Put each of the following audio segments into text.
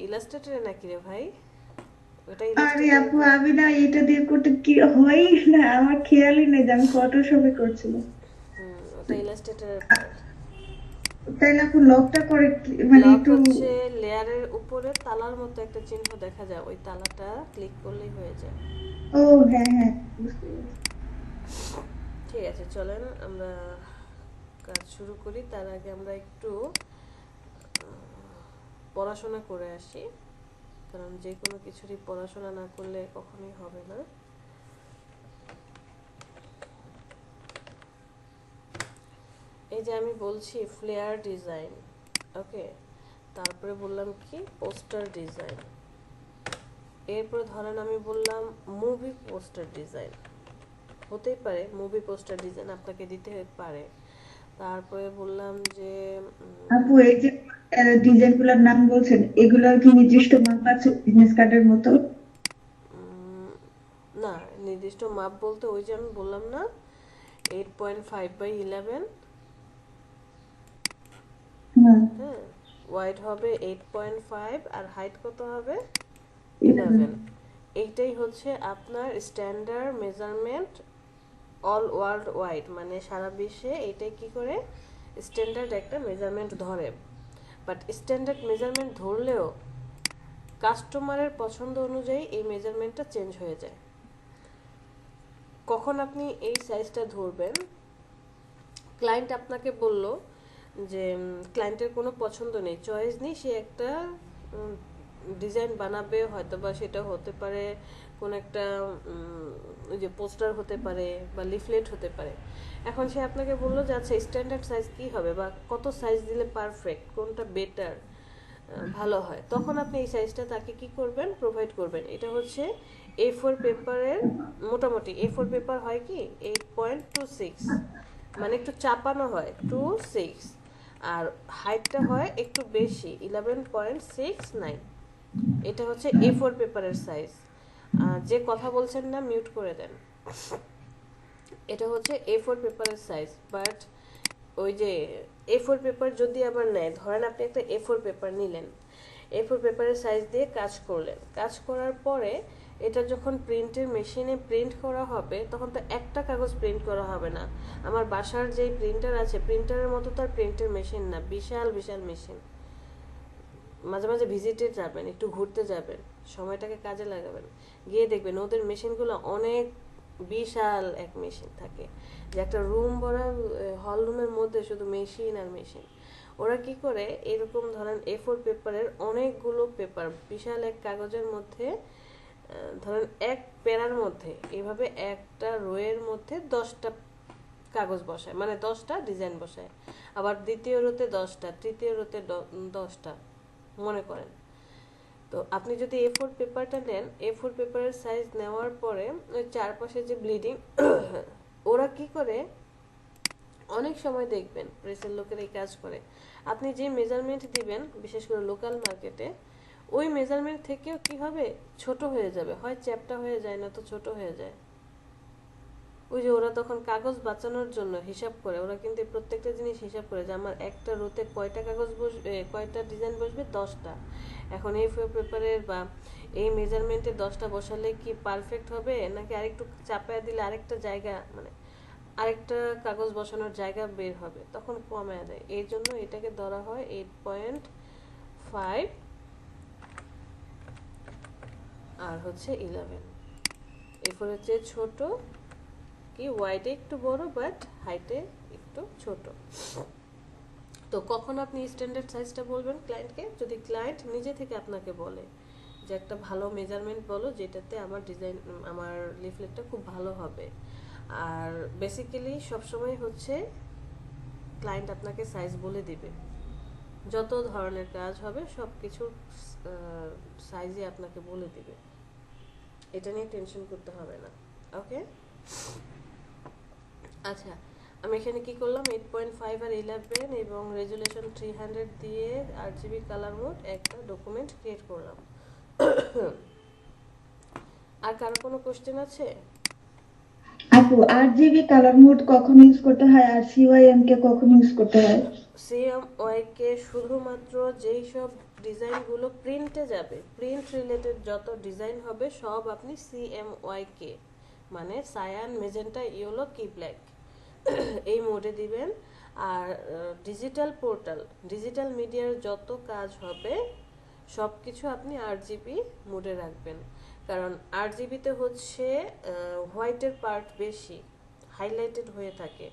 ইলাস্ট্রেটরে নাকি রে ভাই? ওটা আরে ইলাস্ট্রেটরে আপু, কর। আমি না এটা দিয়ে করতে কি হয় না, আমার খেয়ালই নেই যে আমি ফটোশপে করছিলাম। ওটা ইলাস্ট্রেটরে পার। তাইলে আপু লকটা করে মানে লক একটু। হচ্ছে লেয়ারের উপরে তালার মতো একটা চিহ্ন দেখা যায়, ওই তালাটা ক্লিক করলেই হয়ে যায়। ও, হ্যাঁ হ্যাঁ, বুঝতে পেরেছি। ঠিক আছে, চলেন আমরা কাজ শুরু করি। তার আগে আমরা একটু পড়াশোনা করে আসি, কারণ যে কোনো কিছুরই পড়াশোনা না করলে কখনোই হবে না। এই যে আমি বলছি ফ্লেয়ার ডিজাইন, ওকে, তারপরে বললাম কি পোস্টার ডিজাইন, এরপরে ধরেন আমি বললাম মুভি পোস্টার ডিজাইন। হতেই পারে মুভি পোস্টার ডিজাইন আপনাকে দিতে পারে। তারপরে বললাম যে আপু, এই যে ডিজাইন গুলোর নাম বলছেন, এগুলোর কি নির্দিষ্ট মাপ আছে বিজনেস কার্ডের মতো? না, নির্দিষ্ট মাপ বলতে ওই যে আমি বললাম না 8.5/11। হ্যাঁ। হ্যাঁ, ওয়াইড হবে 8.5 আর হাইট কত হবে? 11। 11। এইটাই হচ্ছে আপনার standard measurement all world wide, মানে সারা বিশ্বে এটাই কি করে স্ট্যান্ডার্ড একটা মেজারমেন্ট ধরে। বাট স্ট্যান্ডার্ড মেজারমেন্ট ধরলেও কাস্টমারের পছন্দ অনুযায়ী এই মেজারমেন্টটা চেঞ্জ হয়ে যায়। কখন আপনি এই সাইজটা ধরবেন? ক্লায়েন্ট আপনাকে বলল যে ক্লায়েন্টের কোনো পছন্দ নেই, চয়েস নেই, সে একটা ডিজাইন বানাবে, হয়তো বা সেটা হতে পারে কোন একটা ওই যে পোস্টার হতে পারে বা লিফলেট হতে পারে। এখন সে আপনাকে বললো যে আচ্ছা স্ট্যান্ডার্ড সাইজ কী হবে বা কত সাইজ দিলে পারফেক্ট, কোনটা বেটার ভালো হয়, তখন আপনি এই সাইজটা তাকে কি করবেন, প্রোভাইড করবেন। এটা হচ্ছে A4 পেপারের, মোটামুটি A4 পেপার হয় কি 8.26, মানে একটু চাপানো হয় 26, আর হাইটটা হয় একটু বেশি 11.69। এটা হচ্ছে A4 পেপারের সাইজ। যে কথা বলছেন না মিউট করে দেন। এটা হচ্ছে A4 পেপারের সাইজ। বাট ওই যে A4 পেপার যদি আবার নেয়, ধরেন আপনি একটা A4 পেপার নিলেন, A4 পেপারের সাইজ দিয়ে কাজ করলেন, কাজ করার পরে এটা যখন প্রিন্টের মেশিনে প্রিন্ট করা হবে তখন তো একটা কাগজ প্রিন্ট করা হবে না। আমার বাসার যে প্রিন্টার আছে, প্রিন্টারের মতো তো আর প্রিন্টের মেশিন না, বিশাল বিশাল মেশিন। মাঝে মাঝে ভিজিটে যাবেন, একটু ঘুরতে যাবেন, সময়টাকে কাজে লাগাবেন, গিয়ে দেখবেন ওদের মেশিনগুলো অনেক বিশাল এক মেশিন থাকে, যে একটা রুম ভরা, হল রুমের মধ্যে শুধু মেশিন আর মেশিন। ওরা কি করে এরকম ধরেন A4 পেপারের অনেকগুলো পেপার বিশাল এক কাগজের মধ্যে, ধরেন এক পেরার মধ্যে এভাবে একটা রোয়ের মধ্যে 10টা কাগজ বসায়, মানে 10টা ডিজাইন বসায়, আবার দ্বিতীয় রোতে 10টা, তৃতীয় রোতে 10টা, মনে করেন। তো আপনি যদি A4 পেপারটা নেন, A4 পেপারের সাইজ নেওয়ার পরে ওই চারপাশে যে ব্লিডিং, ওরা কি করে অনেক সময় দেখবেন প্রেসের লোকেরা এই কাজ করে, আপনি যে মেজারমেন্ট দিবেন বিশেষ করে লোকাল মার্কেটে, ওই মেজারমেন্ট থেকেও কি হবে, ছোট হয়ে যাবে, হয় চ্যাপ্টা হয়ে যায় না তো ছোট হয়ে যায়। ওই যে ওরা তখন কাগজ বাঁচানোর জন্য হিসাব করে, ওরা কিন্তু প্রত্যেকটা জিনিস হিসাব করে যে আমার একটা রোতে কয়টা কাগজ বসবে, কয়টা ডিজাইন বসবে, 10টা। এখন এই পেপারের বা এই মেজারমেন্টে 10টা বসালে কি পারফেক্ট হবে, নাকি আরেকটু চাপায় দিলে আরেকটা জায়গা, মানে আরেকটা কাগজ বসানোর জায়গা বের হবে, তখন কমায় দেয়। এই জন্য এটাকে ধরা হয় 8.5 আর হচ্ছে 11। এরপর হচ্ছে ছোট, কি ওয়াইডে একটু বড় বাট হাইটে একটু ছোট। তো কখন আপনি স্ট্যান্ডার্ড সাইজটা বলবেন ক্লায়েন্টকে? যদি ক্লায়েন্ট নিজে থেকে আপনাকে বলে যে একটা ভালো মেজারমেন্ট বলো যেটাতে আমার ডিজাইন, আমার লিফলেটটা খুব ভালো হবে। আর বেসিক্যালি সবসময় হচ্ছে ক্লায়েন্ট আপনাকে সাইজ বলে দিবে, যত ধরনের কাজ হবে সব কিছুর সাইজই আপনাকে বলে দিবে, এটা নিয়ে টেনশন করতে হবে না। ওকে, আচ্ছা, আমি এখানে কি করলাম, 8.5 আর 11 এবং রেজুলেশন 300 দিয়ে RGB কালার মোড একটা ডকুমেন্ট ক্রিয়েট করলাম। আর কারো কোনো কোশ্চেন আছে? আপু, 8 জিবি কালার মোড কখন ইউজ করতে হয় আর সিওয়াইএম কে কখন ইউজ করতে হয়? সিএম ওয়াইকে শুধুমাত্র যেই সব ডিজাইনগুলো প্রিন্টে যাবে, প্রিন্ট রিলেটেড যত ডিজাইন হবে সব আপনি CMYK মানে সায়ান, মেজেন্টা, ইয়েলো, কি ব্ল্যাক এই মোডে দিবেন। আর ডিজিটাল পোর্টাল, ডিজিটাল মিডিয়ার যত কাজ হবে সব কিছু আপনি RGB মোডে রাখবেন, কারণ RGBতে হচ্ছে হোয়াইটের পার্ট বেশি হাইলাইটেড হয়ে থাকে,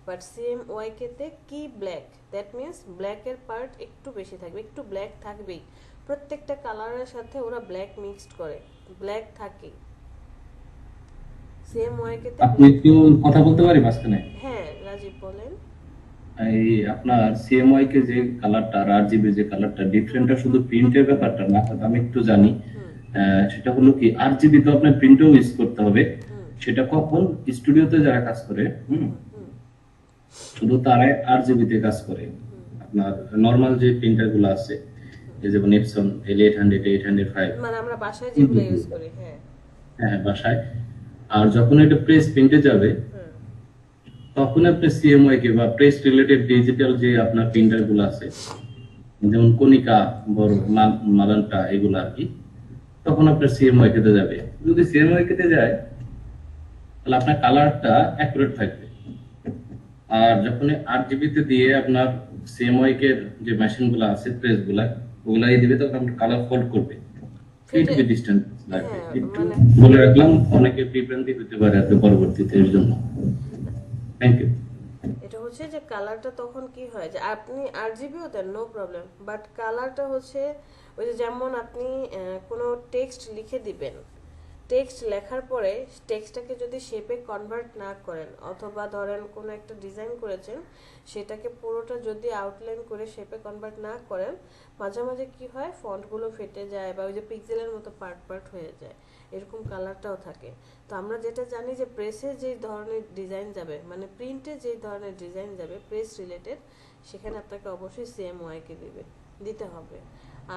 বাট CMYK-তে কি ব্ল্যাক, দ্যাট মিন্স ব্ল্যাকের পার্ট একটু বেশি থাকবে, একটু ব্ল্যাক থাকবেই, প্রত্যেকটা কালারের সাথে ওরা ব্ল্যাক মিক্সড করে, ব্ল্যাক থাকে CMYK-তে। আপনি একটু কথা বলতে পারি মাঝখানে? হ্যাঁ রাজীব বলেন। এই আপনার সিএমওয়াই কে যে কালারটা আর আরজিবি যে কালারটা ডিফারেন্টটা শুধু প্রিন্টের ব্যাপারটা না, আমি একটু জানি। সেটা হলো কি আরজিবি তো আপনার প্রিন্টও ইউজ করতে হবে, সেটা কখন স্টুডিওতে যারা কাজ করে শুধু তারাই আরজিবি তে কাজ করে। আপনার নরমাল যে প্রিন্টার গুলো আছে এই যেমন এপসন L800 805 মানে আমরা বাসায় যেগুলো ইউজ করি, হ্যাঁ হ্যাঁ বাসায়, আর যখন এটা প্রেস প্রিন্টে যাবে তখন আপনি সিএমওয়াই কে বা প্রেস রিলেটেড ডিজিটাল যে আপনার প্রিন্টার গুলো আছে যেমন কনিকা, বড় মাদানটা, এগুলো আর কি, তখন আপনার সিএমওয়াই কে তে যাবে। যদি সিএমওয়াই কে তে যায় তাহলে আপনার কালারটা অ্যাকুরেট থাকবে। আর যখন আরজিবি তে দিয়ে আপনার সিএমওয়াই কে যে মেশিন গুলো আছে প্রেস গুলা ওগুলাই দিবে তখন আপনার কালার ফল্ট করবে, এইটুকু ডিসটেন্স লাগবে। একটু বলে রাখলাম, অনেকে বিভ্রান্তি হতে পারে আপনি পরবর্তীতে এর জন্য। Thank you. এটা হচ্ছে যে কালারটা তখন কি হয় যে আপনি RGBও দেন নো প্রবলেম, বাট কালারটা হচ্ছে ওই যে যেমন আপনি কোনো টেক্সট লিখে দিবেন, টেক্সট লেখার পরে টেক্সটটাকে যদি শেপে কনভার্ট না করেন, অথবা ধরেন কোনো একটা ডিজাইন করেছেন সেটাকে পুরোটা যদি আউটলাইন করে শেপে কনভার্ট না করেন, মাঝে মাঝে কি হয় ফন্টগুলো ফেটে যায় বা ওই যে পিক্সেলের মতো পার্ট পার্ট হয়ে যায়, এরকম কালারটাও থাকে। তো আমরা যেটা জানি যে প্রেসে যেই ধরনের ডিজাইন যাবে, মানে প্রিন্টে যেই ধরনের ডিজাইন যাবে প্রেস রিলেটেড, সেখানে আপনাকে অবশ্যই CMYK দিতে হবে।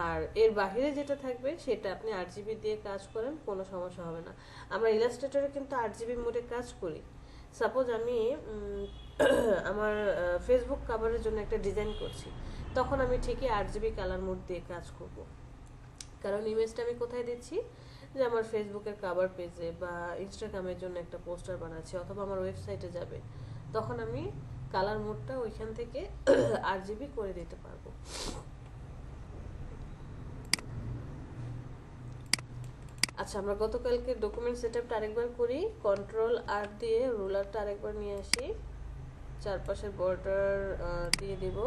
আর এর বাহিরে যেটা থাকবে সেটা আপনি RGB দিয়ে কাজ করেন, কোনো সমস্যা হবে না। আমরা ইলাস্ট্রেটরে কিন্তু RGB মোডে কাজ করি। সাপোজ আমি আমার ফেসবুক কভারের জন্য একটা ডিজাইন করছি, তখন আমি ঠিকই RGB কালার মোড দিয়ে কাজ করব, কারণ ইমেজটা আমি কোথায় দিচ্ছি, যে আমার ফেসবুকের কভার পেজে বা ইনস্টাগ্রামের জন্য একটা পোস্টার বানাচ্ছি অথবা আমার ওয়েবসাইটে যাবে, তখন আমি কালার মোডটা ওইখান থেকে RGB করে দিতে পারবো। আচ্ছা, আমরা গতকালকে ডকুমেন্ট সেটআপটা আরেকবার করি। কন্ট্রোল-R দিয়ে রুলারটা আরেকবার নিয়ে আসি, চারপাশের বর্ডার দিয়ে দিব।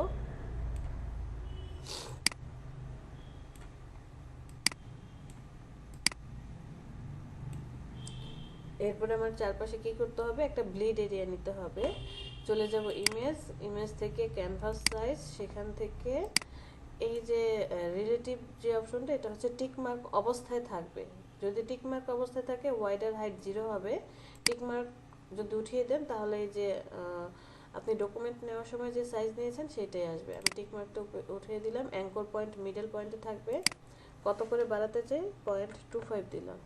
এরপরে আমার চারপাশে কি করতে হবে, একটা ব্লিড এরিয়া নিতে হবে। চলে যাব ইমেজ থেকে ক্যানভাস সাইজ, সেখান থেকে এই যে রিলেটিভ যে অপশনটা, এটা হচ্ছে টিক মার্ক অবস্থায় থাকবে। যদি টিক মার্ক অবস্থায় থাকে ওয়াইডার হাইট 0 হবে। টিক মার্ক যদি উঠিয়ে দেন তাহলে এই যে আপনি ডকুমেন্ট নেওয়ার সময় যে সাইজ নিয়েছেন সেটাই আসবে। আমি টিক মার্কটা উঠিয়ে দিলাম। অ্যাঙ্কর পয়েন্ট মিডল পয়েন্টে থাকবে। কত করে বাড়াতে চাই, 0.25 দিলাম।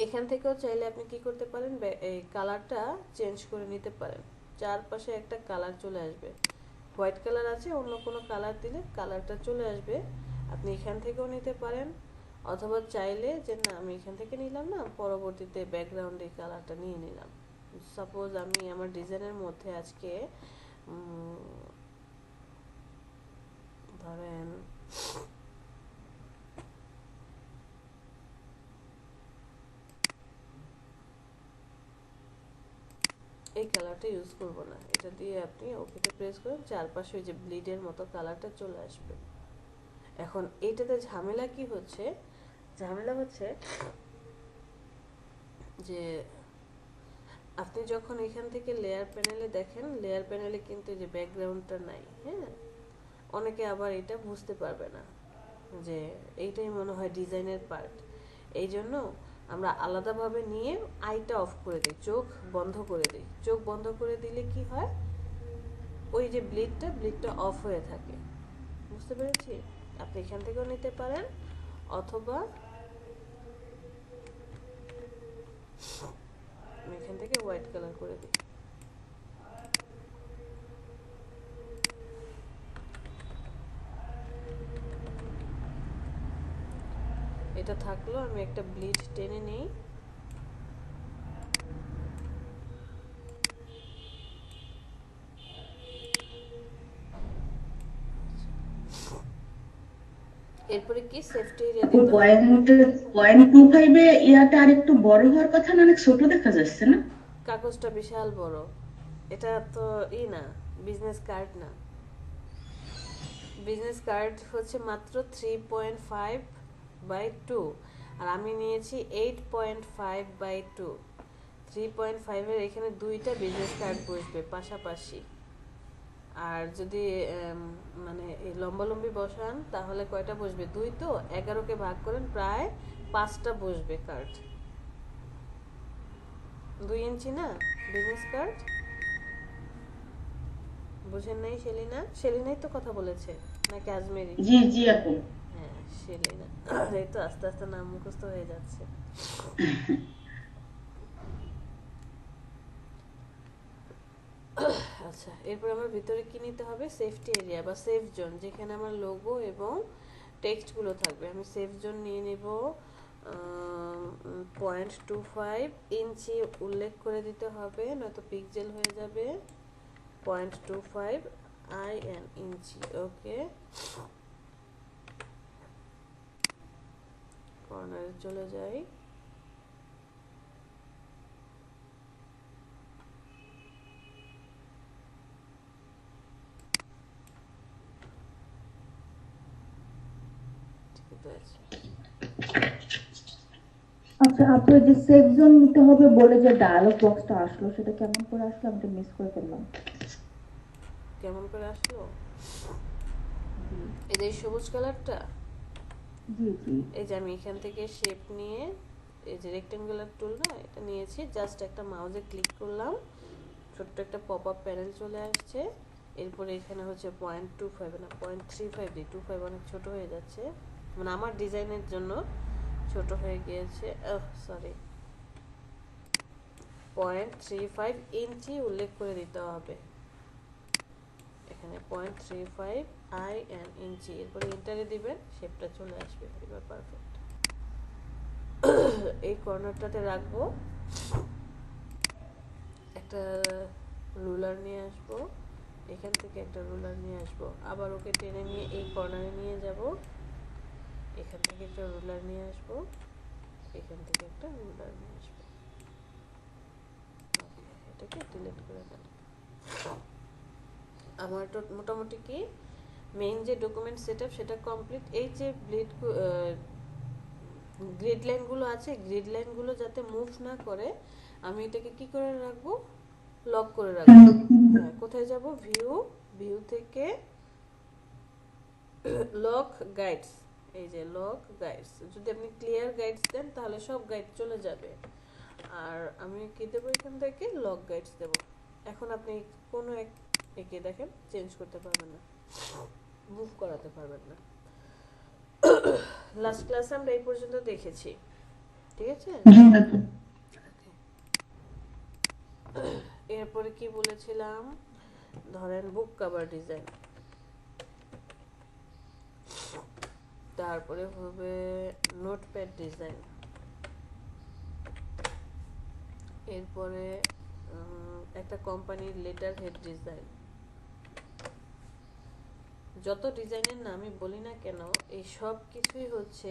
এখান থেকেও চাইলে আপনি কি করতে পারেন, এই কালারটা চেঞ্জ করে নিতে পারেন। চারপাশে একটা কালার চলে আসবে, হোয়াইট কালার আছে, অন্য কোনো কালার দিলে কালারটা চলে আসবে। আপনি এখান থেকেও নিতে পারেন, অথবা চাইলে যে না আমি এখান থেকে নিলাম না, পরবর্তীতে ব্যাকগ্রাউন্ডে কালারটা নিয়ে নিলাম। সাপোজ আমি আমার ডিজাইনের মধ্যে আজকে ধরেন এই কালারটা ইউজ করব না, এটা দিয়ে আপনি ওকেতে প্রেস করেন, চারপাশে ওই যে ব্লিডের মতো কালারটা চলে আসবে। এখন এইটাতে ঝামেলা কি হচ্ছে, ঝামেলা হচ্ছে যে আপনি যখন এখান থেকে লেয়ার প্যানেলে দেখেন, লেয়ার প্যানেলে কিন্তু যে ব্যাকগ্রাউন্ডটা নাই। হ্যাঁ, অনেকে আবার এটা বুঝতে পারবে না যে এইটাই মনে হয় ডিজাইনের পার্ট। এই জন্য আমরা আলাদাভাবে নিয়ে আইটা অফ করে দিই, চোখ বন্ধ করে দিই। চোখ বন্ধ করে দিলে কি হয়, ওই যে ব্লিডটা অফ হয়ে থাকে। বুঝতে পেরেছি? আপনি এখান থেকেও নিতে পারেন, অথবা আমি এখান থেকে হোয়াইট কালার করে দিই। এটা থাকলো, আমি একটা ব্লিড টেনে নিই। এরপরে কি সেফটি এরিয়া আপু দিতে হবে। 0.25 ইয়াটা আর একটু বড় হওয়ার কথা না, অনেক ছোট দেখা যাচ্ছে না? কাগজটা বিশাল বড়, এটা তো না, বিজনেস কার্ড না। বিজনেস কার্ড হচ্ছে মাত্র 3.5/2, আর আমি নিয়েছি 8.5/2। 3.5-এর এখানে দুইটা বিজনেস কার্ড বসবে পাশাপাশি। আর যদি মানে এই লম্বালম্বি বসান তাহলে কয়টা বসবে, 2 তো 11কে ভাগ করেন, প্রায় 5টা বসবে কার্ড। 2 ইঞ্চি না বিজনেস কার্ড, বুঝেন নাই? সেলিনাই তো কথা বলেছে নাকি আজমেরি? জি জি আপু। হ্যাঁ সেলিনা। এই তো আস্তে আস্তে নাম মুখস্থ হয়ে যাচ্ছে। আচ্ছা, এরপর আমার ভিতরে কি নিতে হবে, সেফটি এরিয়া বা সেফ জোন, যেখানে আমার লোগো এবং টেক্সটগুলো থাকবে। আমি সেফ জোন নিয়ে নেব 0.25 ইঞ্চি উল্লেখ করে দিতে হবে, নয়তো পিক্সেল হয়ে যাবে। 0.25 ইঞ্চি, ওকে। কর্নারে চলে যাই। ঠিক আছে। আচ্ছা আপু, এই যে সেফ জোন নিতে হবে বলে যে ডায়ালগ বক্সটা আসলো, সেটা কেমন করে আসলো? আমি তো মিস করে ফেললাম। কেমন করে আসলো? জি এই যে সবুজ কালারটা, জি জি। এই যে আমি এখান থেকে শেপ নিয়ে, এই যে রেক্টেঙ্গুলার টুল না, এটা নিয়েছি, জাস্ট একটা মাউসে ক্লিক করলাম, ছোট্ট একটা পপ আপ প্যানেল চলে আসছে। এরপরে এখানে হচ্ছে 0.25 না 0.35 দিই, 25 অনেক ছোট হয়ে যাচ্ছে, মানে আমার ডিজাইনের জন্য ছোট হয়ে গিয়েছে, সরি। 0.35 ইঞ্চি উল্লেখ করে দিতে হবে এখানে, 0.35 ইঞ্চি। এরপরে এন্টারে দিবেন, শেপটা চলে আসবে, এবার পারফেক্ট। এই কর্নারটাতে রাখবো, একটা রুলার নিয়ে আসবো, এখান থেকে একটা রুলার নিয়ে আসবো, আবার ওকে টেনে নিয়ে এই কর্নারে নিয়ে যাব, এখান থেকে একটা রুলার নিয়ে আসবো, এখান থেকে একটা রুলার নিয়ে আসবো। এটাকে ডিলিট করে দেন। আমার তো মোটামুটি কি মেইন যে ডকুমেন্ট সেটআপ সেটা কমপ্লিট। এই যে গ্রিড লাইনগুলো আছে, গ্রিড লাইনগুলো যাতে মুভ না করে আমি এটাকে কি করে রাখবো, লক করে রাখবো। হ্যাঁ, কোথায় যাব, ভিউ থেকে লক গাইডস, এই যে লক গাইডস, যদি আপনি ক্লিয়ার গাইডস দেন তাহলে সব গাইড চলে যাবে। আর আমি কি দেবো, এখান থেকে লক গাইডস দেব। এখন আপনি কোনো একে দেখেন চেঞ্জ করতে পারবেন না, মুভ করাতে পারবেন না। লাস্ট ক্লাসে আমরা এই পর্যন্ত দেখেছি, ঠিক আছে। জি আপু। এরপরে কি বলেছিলাম, ধরেন বুক কভার ডিজাইন, তারপরে হবে নোটপ্যাড ডিজাইন, এরপরে একটা কোম্পানির লেটার হেড ডিজাইন। যত ডিজাইনের নামই বলি না কেন, এই সব কিছুই হচ্ছে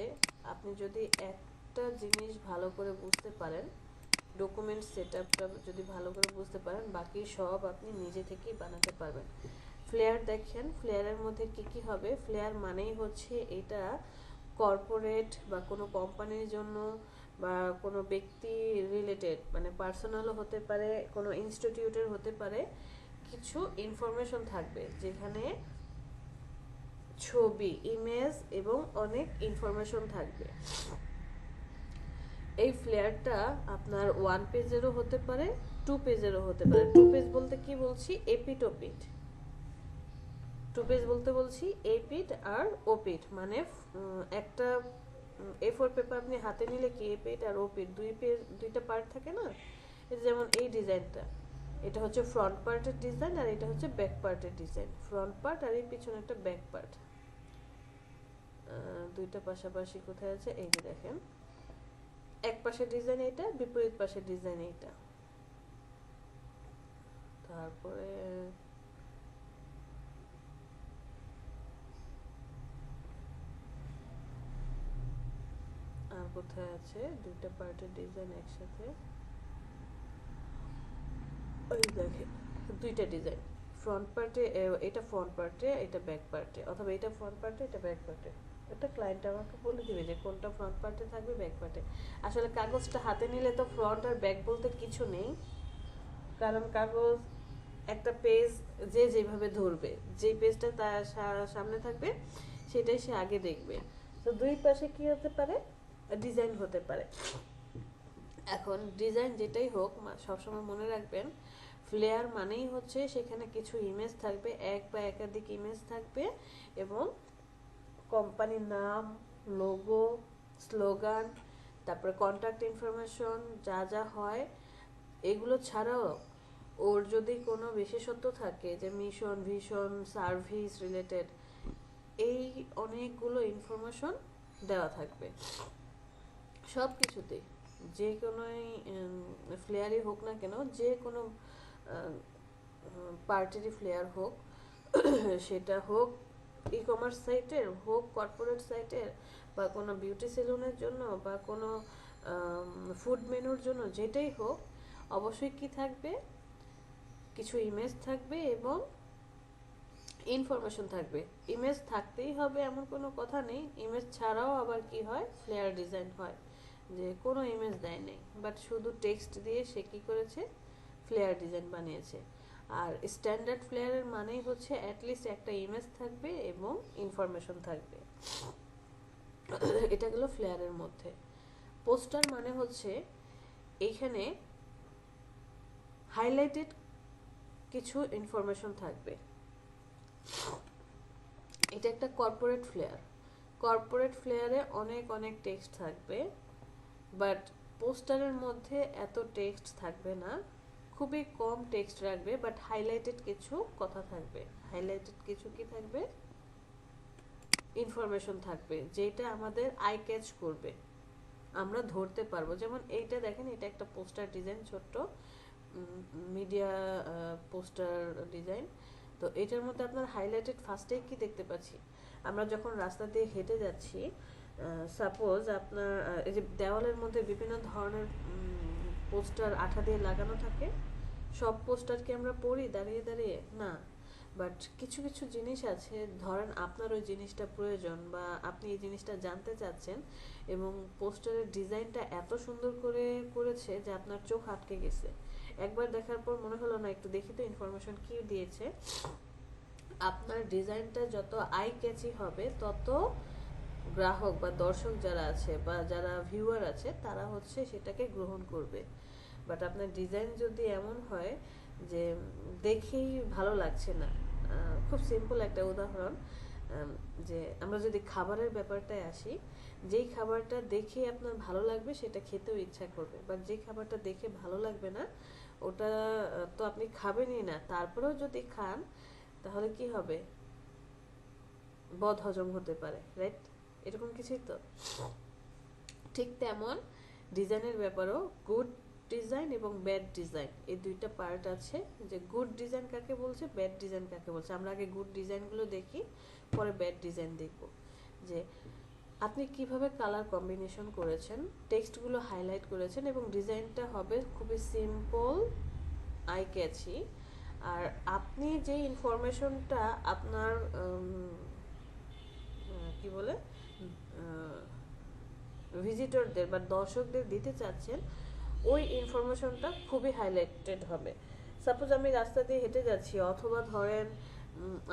আপনি যদি একটা জিনিস ভালো করে বুঝতে পারেন, ডকুমেন্ট সেটআপটা যদি ভালো করে বুঝতে পারেন, বাকি সব আপনি নিজে থেকেই বানাতে পারবেন। ফ্লেয়ার দেখেন, ফ্লেয়ারের মধ্যে কি কি হবে, ফ্লেয়ার মানেই হচ্ছে এটা কর্পোরেট বা কোনো কোম্পানির জন্য বা কোনো ব্যক্তি রিলেটেড, মানে পার্সোনালও হতে পারে, কোনো ইনস্টিটিউটের হতে পারে, কিছু ইনফরমেশন থাকবে যেখানে ছবি, ইমেজ এবং অনেক ইনফরমেশন থাকবে। এই ফ্লেয়ারটা আপনার 1 পেজেরও হতে পারে, 2 পেজেরও হতে পারে। 2 পেজ বলতে কি বলছি, এপিট ওপিট। 2 পেজ বলতে বলছি এপিট আর ওপিট, মানে একটা A4 পেপার আপনি হাতে নিলে কি এপিট আর ওপিট দুইটা পার্ট থাকে না। এই যেমন এই ডিজাইনটা, এটা হচ্ছে ফ্রন্ট পার্টের ডিজাইন আর এটা হচ্ছে ব্যাক পার্টের ডিজাইন। ফ্রন্ট পার্ট আর এই পিছনে একটা ব্যাক পার্ট। দুইটা পাশাপাশি কোথায় আছে, এই যে দেখেন, এক পাশে ডিজাইন এইটা, বিপরীত পাশে ডিজাইন এইটা। তারপরে আর কোথায় আছে দুইটা পার্টের ডিজাইন একসাথে, ওই দেখেন দুইটা ডিজাইন, ফ্রন্ট পার্টে, এটা ফ্রন্ট পার্টে, এটা ব্যাক পার্টে, অথবা এটা ফ্রন্ট পার্টে, এটা ব্যাক পার্টে। এটা ক্লায়েন্ট আমাকে বলে দিবে যে কোনটা ফ্রন্ট পার্টে থাকবে, ব্যাক পার্টে। আসলে কাগজটা হাতে নিলে তো ফ্রন্ট আর ব্যাক বলতে কিছু নেই, কারণ কাগজ একটা পেজ যে যেভাবে ধরবে, যেই পেজটা তার সামনে থাকবে সেটাই সে আগে দেখবে। তো দুই পাশে কি হতে পারে, ডিজাইন হতে পারে। এখন ডিজাইন যেটাই হোক সবসময় মনে রাখবেন, ফ্লেয়ার মানেই হচ্ছে সেখানে কিছু ইমেজ থাকবে, এক বা একাধিক ইমেজ থাকবে, এবং কোম্পানির নাম, লোগো, স্লোগান, তারপরে কন্ট্যাক্ট ইনফরমেশন যা যা হয় এগুলো ছাড়াও ওর যদি কোনো বিশেষত্ব থাকে, যে মিশন, ভিশন, সার্ভিস রিলেটেড, এই অনেকগুলো ইনফরমেশন দেওয়া থাকবে সব কিছুতেই। যে কোনোই ফ্লেয়ারই হোক না কেন, যে কোনো পার্টিরই ফ্লেয়ার হোক, সেটা হোক ই কমার্স সাইটের, হোক কর্পোরেট সাইটের, বা কোনো বিউটি সেলুনের জন্য, বা কোনো ফুড মেনুর জন্য, যেটাই হোক, অবশ্যই কি থাকবে, কিছু ইমেজ থাকবে এবং ইনফরমেশন থাকবে। ইমেজ থাকতেই হবে এমন কোনো কথা নেই, ইমেজ ছাড়াও আবার কি হয়, ফ্লেয়ার ডিজাইন হয়, যে কোনো ইমেজ দেয় নেই, বাট শুধু টেক্সট দিয়ে সে কী করেছে, ফ্লেয়ার ডিজাইন বানিয়েছে। আর স্ট্যান্ডার্ড ফ্লেয়ারের মানেই হচ্ছে অ্যাটলিস্ট একটা ইমেজ থাকবে এবং ইনফরমেশন থাকবে। এটা গেলো ফ্লেয়ারের মধ্যে। পোস্টার মানে হচ্ছে এইখানে হাইলাইটেড কিছু ইনফরমেশন থাকবে। এটা একটা কর্পোরেট ফ্লেয়ার, কর্পোরেট ফ্লেয়ারে অনেক অনেক টেক্সট থাকবে, বাট পোস্টারের মধ্যে এত টেক্সট থাকবে না, খুবই কম টেক্সট রাখবে, বাট হাইলাইটেড কিছু কথা থাকবে, হাইলাইটেড কিছু কি থাকবে, ইনফরমেশন থাকবে, যেটা আমাদের আই ক্যাচ করবে, আমরা ধরতে পারবো। যেমন এইটা দেখেন, এটা একটা পোস্টার ডিজাইন, ছোট্ট মিডিয়া পোস্টার ডিজাইন। তো এটার মধ্যে আপনার হাইলাইটেড ফার্স্টেই কি দেখতে পাচ্ছি, আমরা যখন রাস্তা দিয়ে হেঁটে যাচ্ছি, সাপোজ আপনার এই যে দেওয়ালের মধ্যে বিভিন্ন ধরনের পোস্টার আঠা দিয়ে লাগানো থাকে, সব পোস্টার কি আমরা পড়ি দাঁড়িয়ে দাঁড়িয়ে? না, বাট কিছু কিছু জিনিস আছে, ধরেন আপনার ওই জিনিসটা প্রয়োজন, বা আপনি এই জিনিসটা জানতে চাচ্ছেন, এবং পোস্টারের ডিজাইনটা এত সুন্দর করে করেছে যে আপনার চোখ আটকে গেছে, একবার দেখার পর মনে হলো না একটু দেখি তো ইনফরমেশন কি দিয়েছে। আপনার ডিজাইনটা যত আই ক্যাচি হবে, তত গ্রাহক বা দর্শক যারা আছে বা যারা ভিউয়ার আছে তারা হচ্ছে সেটাকে গ্রহণ করবে। বাট আপনার ডিজাইন যদি এমন হয় যে দেখেই ভালো লাগছে না, খুব সিম্পল একটা উদাহরণ, যে আমরা যদি খাবারের ব্যাপারটায় আসি, যেই খাবারটা দেখে আপনার ভালো লাগবে সেটা খেতেও ইচ্ছা করবে, বাট যে খাবারটা দেখে ভালো লাগবে না ওটা তো আপনি খাবেনই না, তারপরেও যদি খান তাহলে কি হবে, বদ হজম হতে পারে, রাইট? এরকম কিছুই তো। ঠিক তেমন ডিজাইনের ব্যাপারেও গুড ডিজাইন এবং ব্যাড ডিজাইন, এই দুইটা পার্ট আছে, যে গুড ডিজাইন কাকে বলছে, ব্যাড ডিজাইন কাকে বলছে। আমরা আগে গুড ডিজাইনগুলো দেখি, পরে ব্যাড ডিজাইন দেখব, যে আপনি কিভাবে কালার কম্বিনেশন করেছেন, টেক্সটগুলো হাইলাইট করেছেন, এবং ডিজাইনটা হবে খুবই সিম্পল, আই ক্যাচি। আর আপনি যে ইনফরমেশনটা আপনার কি বলে ভিজিটরদের বা দর্শকদের দিতে চাচ্ছেন, ওই ইনফরমেশনটা খুবই হাইলাইটেড হবে। সাপোজ আমি রাস্তা দিয়ে হেঁটে যাচ্ছি, অথবা ধরেন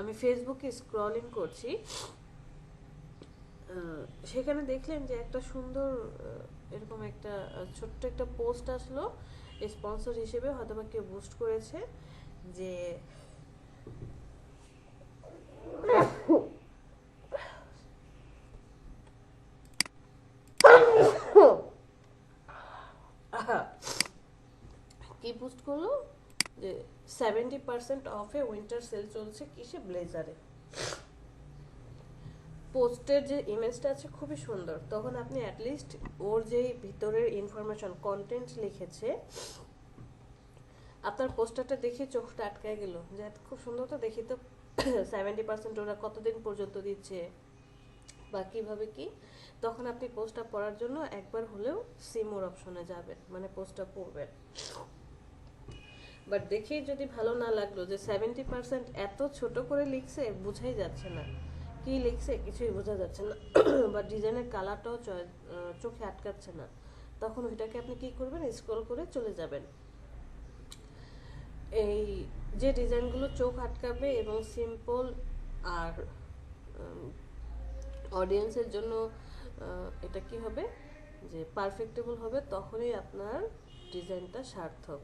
আমি ফেসবুকে স্ক্রলিং করছি, সেখানে দেখলেন যে একটা সুন্দর এরকম একটা ছোট্ট একটা পোস্ট আসলো স্পন্সর হিসেবে, হয়তো বা কেউ বুস্ট করেছে, যে কি বুস্ট করলো, যে 70% অফে উইন্টার সেল চলছে কিসে, ব্লেজারে। পোস্টের যে ইমেজটা আছে খুবই সুন্দর, তখন আপনি অ্যাটলিস্ট ওর যে ভিতরের ইনফরমেশন কন্টেন্ট লিখেছে, আপনার পোস্টারটা দেখে চোখটা আটকায় গেল যে এত খুব সুন্দর, তো দেখি তো 70% ওরা কতদিন পর্যন্ত দিচ্ছে বা কিভাবে কি, তখন আপনি পোস্টটা পড়ার জন্য একবার হলেও সি মোর অপশনে যাবেন, মানে পোস্টটা পড়বেন। বাট দেখেই যদি ভালো না লাগলো যে 70% এত ছোট করে লিখছে, বোঝাই যাচ্ছে না কি লিখছে, কিছুই বোঝা যাচ্ছে না, বা ডিজাইনের কালারটাও চোখে আটকাচ্ছে না, তখন ওইটাকে আপনি কি করবেন, স্ক্রল করে চলে যাবেন। এই যে ডিজাইনগুলো চোখ আটকাবে এবং সিম্পল আর অডিয়েন্সের জন্য এটা কি হবে যে পারফেক্টেবল হবে, তখনই আপনার ডিজাইনটা সার্থক।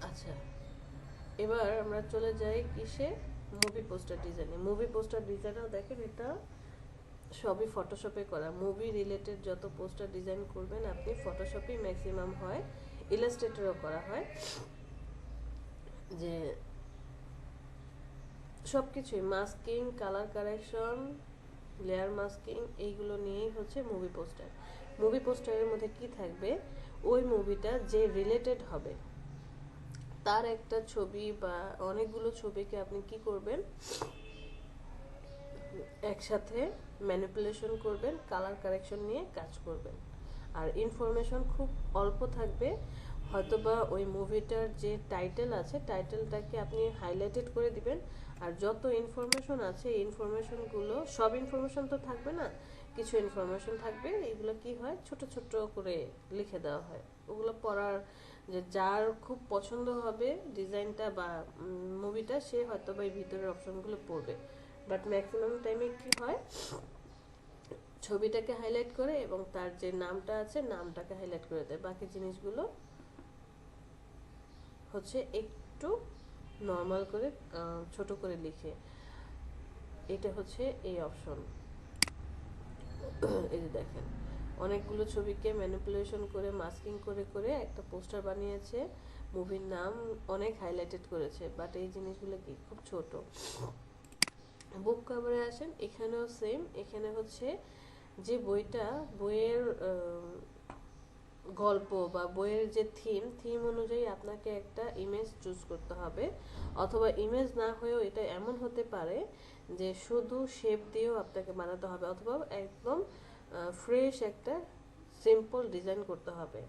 আচ্ছা, এবার আমরা চলে যাই কিসে, মুভি পোস্টার ডিজাইনে। মুভি পোস্টার ডিজাইনও দেখেন এটা সবই ফটোশপে করা। মুভি রিলেটেড যত পোস্টার ডিজাইন করবেন আপনি, ফটোশপেই ম্যাক্সিমাম হয়, ইলাস্ট্রেটরও করা হয়, যে সব কিছুই masking, colour correction, layer masking, এইগুলো নিয়েই হচ্ছে মুভি পোস্টার। মুভি পোস্টারের মধ্যে কি থাকবে, ওই মুভিটা যে রিলেটেড হবে তার একটা ছবি বা অনেকগুলো ছবিকে আপনি কি করবেন, একসাথে ম্যানিপুলেশন করবেন, কালার কারেকশন নিয়ে কাজ করবেন। আর ইনফরমেশন খুব অল্প থাকবে, হয়তোবা ওই মুভিটার যে টাইটেল আছে টাইটেলটাকে আপনি হাইলাইটেড করে দিবেন, আর যত ইনফরমেশন আছে এই ইনফরমেশনগুলো, সব ইনফরমেশন তো থাকবে না, কিছু ইনফরমেশন থাকবে, এগুলো কি হয় ছোট ছোট করে লিখে দেওয়া হয়। ওগুলো পড়ার যে যার খুব পছন্দ হবে ডিজাইনটা বা মুভিটা, সে হয়তো বা এই ভিতরের অপশনগুলো পড়বে। বাট ম্যাক্সিমাম টাইমে কি হয়, ছবিটাকে হাইলাইট করে এবং তার যে নামটা আছে নামটাকে হাইলাইট করে দেয়, বাকি জিনিসগুলো হচ্ছে একটু নর্মাল করে ছোট করে লিখে। এটা হচ্ছে এই অপশন। এই যে দেখেন, অনেকগুলো ছবিকে ম্যানিপুলেশন করে মাস্কিং করে করে একটা পোস্টার বানিয়েছে, মুভির নাম অনেক হাইলাইটেড করেছে, বাট এই জিনিসগুলো কি খুব ছোট। বুক কভারে আসেন, এখানেও সেম, এখানে হচ্ছে যে বইটা, বইয়ের গল্প বা বইয়ের যে থিম অনুযায়ী আপনাকে একটা ইমেজ চুজ করতে হবে, অথবা ইমেজ না হয়েও এটা এমন হতে পারে যে শুধু শেপ দিয়েও আপনাকে বানাতে হবে, অথবা একদম ফ্রেশ একটা সিম্পল ডিজাইন করতে হবে,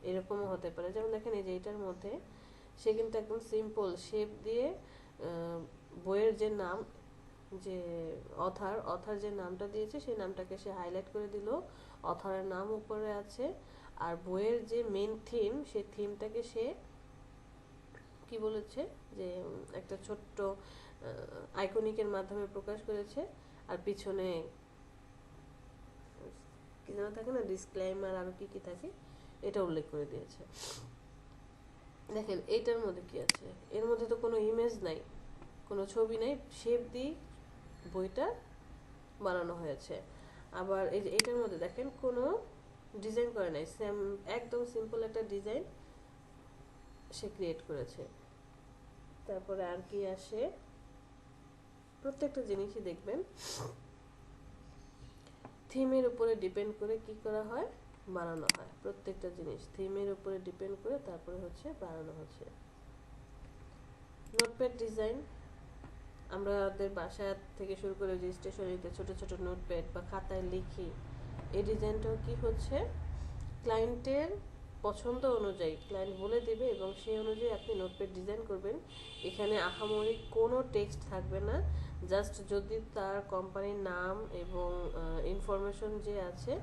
এরকমও হতে পারে। যেমন দেখেন এই যে এটার মধ্যে সে কিন্তু একদম সিম্পল শেপ দিয়ে বইয়ের যে নাম, যে অথার যে নামটা দিয়েছে সেই নামটাকে সে হাইলাইট করে দিল, অথারের নাম উপরে আছে, আর বইয়ের যে মেন থিম সেই থিমটাকে সে কি বলেছে যে একটা ছোট্ট আইকনিকের মাধ্যমে প্রকাশ করেছে, আর পিছনে কি যেন থাকে না, ডিসক্লেইমার আর কি কি থাকে, এটা উল্লেখ করে দিয়েছে। দেখেন এইটার মধ্যে কি আছে, এর মধ্যে তো কোনো ইমেজ নাই, কোনো ছবি নাই, শেপ দিয়ে বইটা বানানো হয়েছে। আবার এই যে এটার মধ্যে দেখেন কোনো ডিজাইন করে নাই, একদম সিম্পল একটা ডিজাইন সে ক্রিয়েট করেছে। তারপরে আর কি আসে, প্রত্যেকটা জিনিসই দেখবেন থিমের উপরে ডিপেন্ড করে কি করা হয়, বানানো হয়। প্রত্যেকটা জিনিস থিমের উপরে ডিপেন্ড করে তারপরে হচ্ছে বানানো হচ্ছে। নোটপ্যাড ডিজাইন, আমাদের বাসা থেকে শুরু করে যে স্টেশনারিতে ছোট ছোট নোটপ্যাড বা খাতায় লিখি, এই ডিজাইনটাও কি হচ্ছে ক্লায়েন্টের পছন্দ অনুযায়ী, ক্লায়েন্ট বলে দেবে এবং সেই অনুযায়ী আপনি নোটপ্যাড ডিজাইন করবেন। এখানে আহামরি কোনো টেক্সট থাকবে না, জাস্ট যদি তার কোম্পানির নাম এবং ইনফরমেশন যে আছে,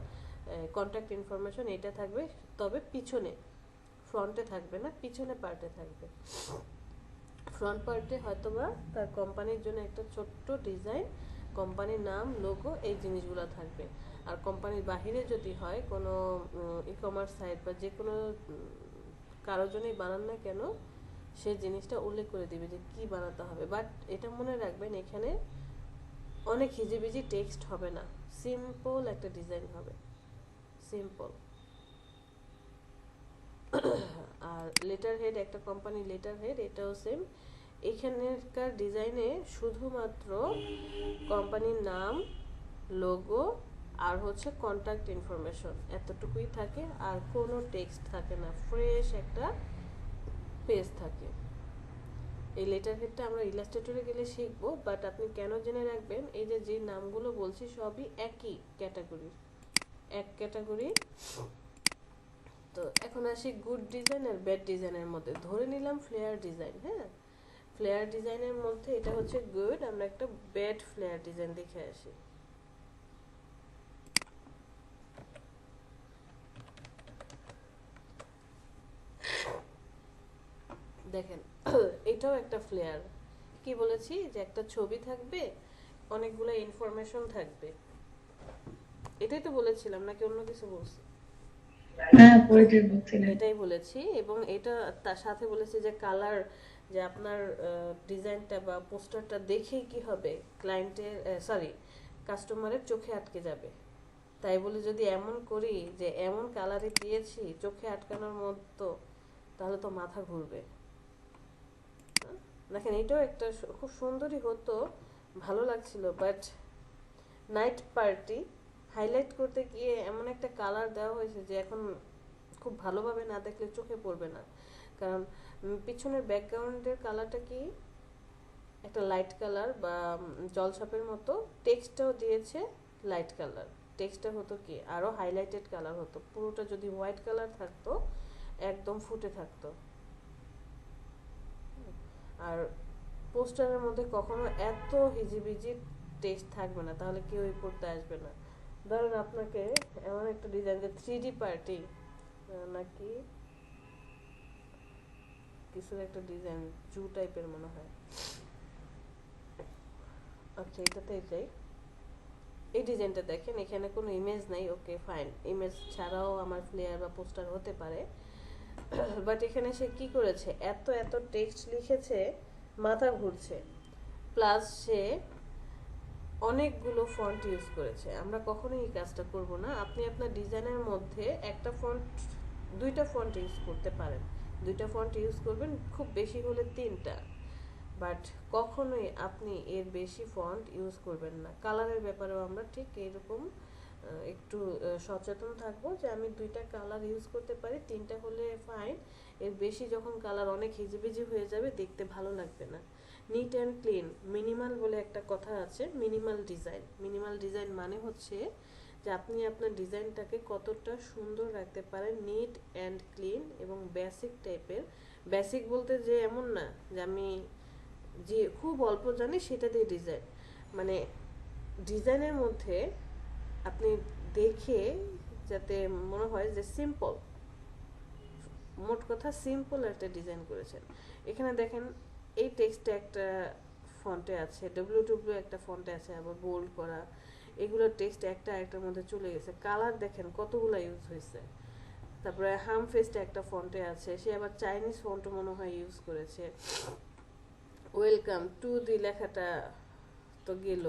কন্ট্যাক্ট ইনফরমেশন এটা থাকবে, তবে পিছনে, ফ্রন্টে থাকবে না, পিছনে পার্টে থাকবে। ফ্রন্ট পার্টে হয়তোবা তার কোম্পানির জন্য একটা ছোট্ট ডিজাইন, কোম্পানির নাম, লোগো, এই জিনিসগুলো থাকবে। আর কোম্পানির বাহিরে যদি হয় কোনো ই কমার্স সাইট বা যে কোনো কারোর জন্যই বানান না কেন, সেই জিনিসটা উল্লেখ করে দিবে যে কি বানাতে হবে। বাট এটা মনে রাখবেন, এখানে অনেক হিজিবিজি টেক্সট হবে না, সিম্পল একটা ডিজাইন হবে, সিম্পল। আর লেটার হেড, একটা কোম্পানি লেটার হেড, এটাও সেম, এখানকার ডিজাইনে শুধুমাত্র কোম্পানির নাম, লোগো আর হচ্ছে কন্ট্যাক্ট ইনফরমেশন এতটুকুই থাকে, আর কোনো টেক্সট থাকে না, ফ্রেশ একটা পেজ থাকে। এই লেটার হেডটা আমরা ইলাস্ট্রেটরে গেলে শিখবো, বাট আপনি কেন জেনে রাখবেন, এই যে নামগুলো বলছি সবই একই ক্যাটাগরির, এক ক্যাটাগরি। তো এখন আসি গুড ডিজাইন আর ব্যাড ডিজাইনের মধ্যে। ধরে নিলাম ফ্লেয়ার ডিজাইন, হ্যাঁ, ফ্লেয়ার ডিজাইনের মধ্যে এটা হচ্ছে গুড, আমরা একটা ব্যাড ফ্লেয়ার ডিজাইন দেখে আসি। দেখেন এটাও একটা ফ্লেয়ার। কি বলেছি যে একটা ছবি থাকবে, অনেকগুলো ইনফরমেশন থাকবে, এটাই তো বলেছিলাম নাকি অন্য কিছু বলছি? হ্যাঁ, পরিচয় বলছিলেন। এটাই বলেছি, এবং এটা তার সাথে বলেছি যে কালার, যে আপনার ডিজাইনটা বা পোস্টারটা দেখেই কি হবে, ক্লায়েন্টের সরি কাস্টমারের চোখে আটকে যাবে। তাই বলে যদি এমন করি যে এমন কালারে দিয়েছি চোখে আটকানোর মতো, তাহলে তো মাথা ঘুরবে। দেখেন এটাও একটা খুব সুন্দরই হতো, ভালো লাগছিল, বাট নাইট পার্টি হাইলাইট করতে গিয়ে এমন একটা কালার দেওয়া হয়েছে যে এখন খুব ভালোভাবে না দেখলে চোখে পড়বে না। কারণ পিছনের ব্যাকগ্রাউন্ডের কালারটা কি একটা লাইট কালার বা জলছাপের মতো, টেক্সটটাও দিয়েছে লাইট কালার। টেক্সটটা হতো কি আরো হাইলাইটেড কালার হতো, পুরোটা যদি হোয়াইট কালার থাকতো একদম ফুটে থাকতো। আর পোস্টারের মধ্যে কখনো এত হিজিবিজি টেক্সট থাকবে না, তাহলে কেউই পড়তে আসবে না। ধরেন আপনাকে এমন একটা ডিজাইন, যে 3D পার্টি নাকি কিছু একটা ডিজাইন, জু টাইপের মনে হয়। আচ্ছা এটাতেই যাই, এই ডিজাইনটা দেখেন, এখানে কোনো ইমেজ নাই, ওকে ফাইন, ইমেজ ছাড়াও আমার ফ্লেয়ার বা পোস্টার হতে পারে। বাট এখানে সে কি করেছে, এত এত টেক্সট লিখেছে, মাথা ঘুরছে। প্লাস সে অনেকগুলো ফন্ট ইউজ করেছে। আমরা কখনোই এই কাজটা করব না। আপনি আপনার ডিজাইনের মধ্যে একটা ফন্ট, দুইটা ফন্ট ইউজ করতে পারেন, দুইটা ফন্ট ইউজ করবেন, খুব বেশি হলে তিনটা, বাট কখনোই আপনি এর বেশি ফন্ট ইউজ করবেন না। কালারের ব্যাপারেও আমরা ঠিক এইরকম একটু সচেতন থাকবো, যে আমি দুইটা কালার ইউজ করতে পারি, তিনটা হলে ফাইন, এর বেশি যখন কালার অনেক হিজিবিজি হয়ে যাবে দেখতে ভালো লাগবে না। নিট অ্যান্ড ক্লিন, মিনিমাল বলে একটা কথা আছে, মিনিমাল ডিজাইন। মিনিমাল ডিজাইন মানে হচ্ছে যে আপনি আপনার ডিজাইনটাকে কতটা সুন্দর রাখতে পারেন, নিট অ্যান্ড ক্লিন এবং বেসিক টাইপের। বেসিক বলতে যে এমন না যে আমি যে খুব অল্প জানি সেটা দিয়ে ডিজাইন, মানে ডিজাইনের মধ্যে আপনি দেখে যাতে মনে হয় যে সিম্পল, মোট কথা সিম্পল একটা ডিজাইন করেছেন। এখানে দেখেন এই টেক্সটটা একটা ফন্টে আছে, ডব্লিউ একটা ফন্টে আছে, আবার বোল্ড করা, এগুলো টেক্সট একটা একটার মধ্যে চলে গেছে। কালার দেখেন কতগুলো ইউজ হয়েছে। তারপরে হাম ফেস্ট একটা ফন্টে আছে, সে আবার চাইনিজ ফন্ট মনে হয় ইউজ করেছে। ওয়েলকাম টু দি লেখাটা তো গেল,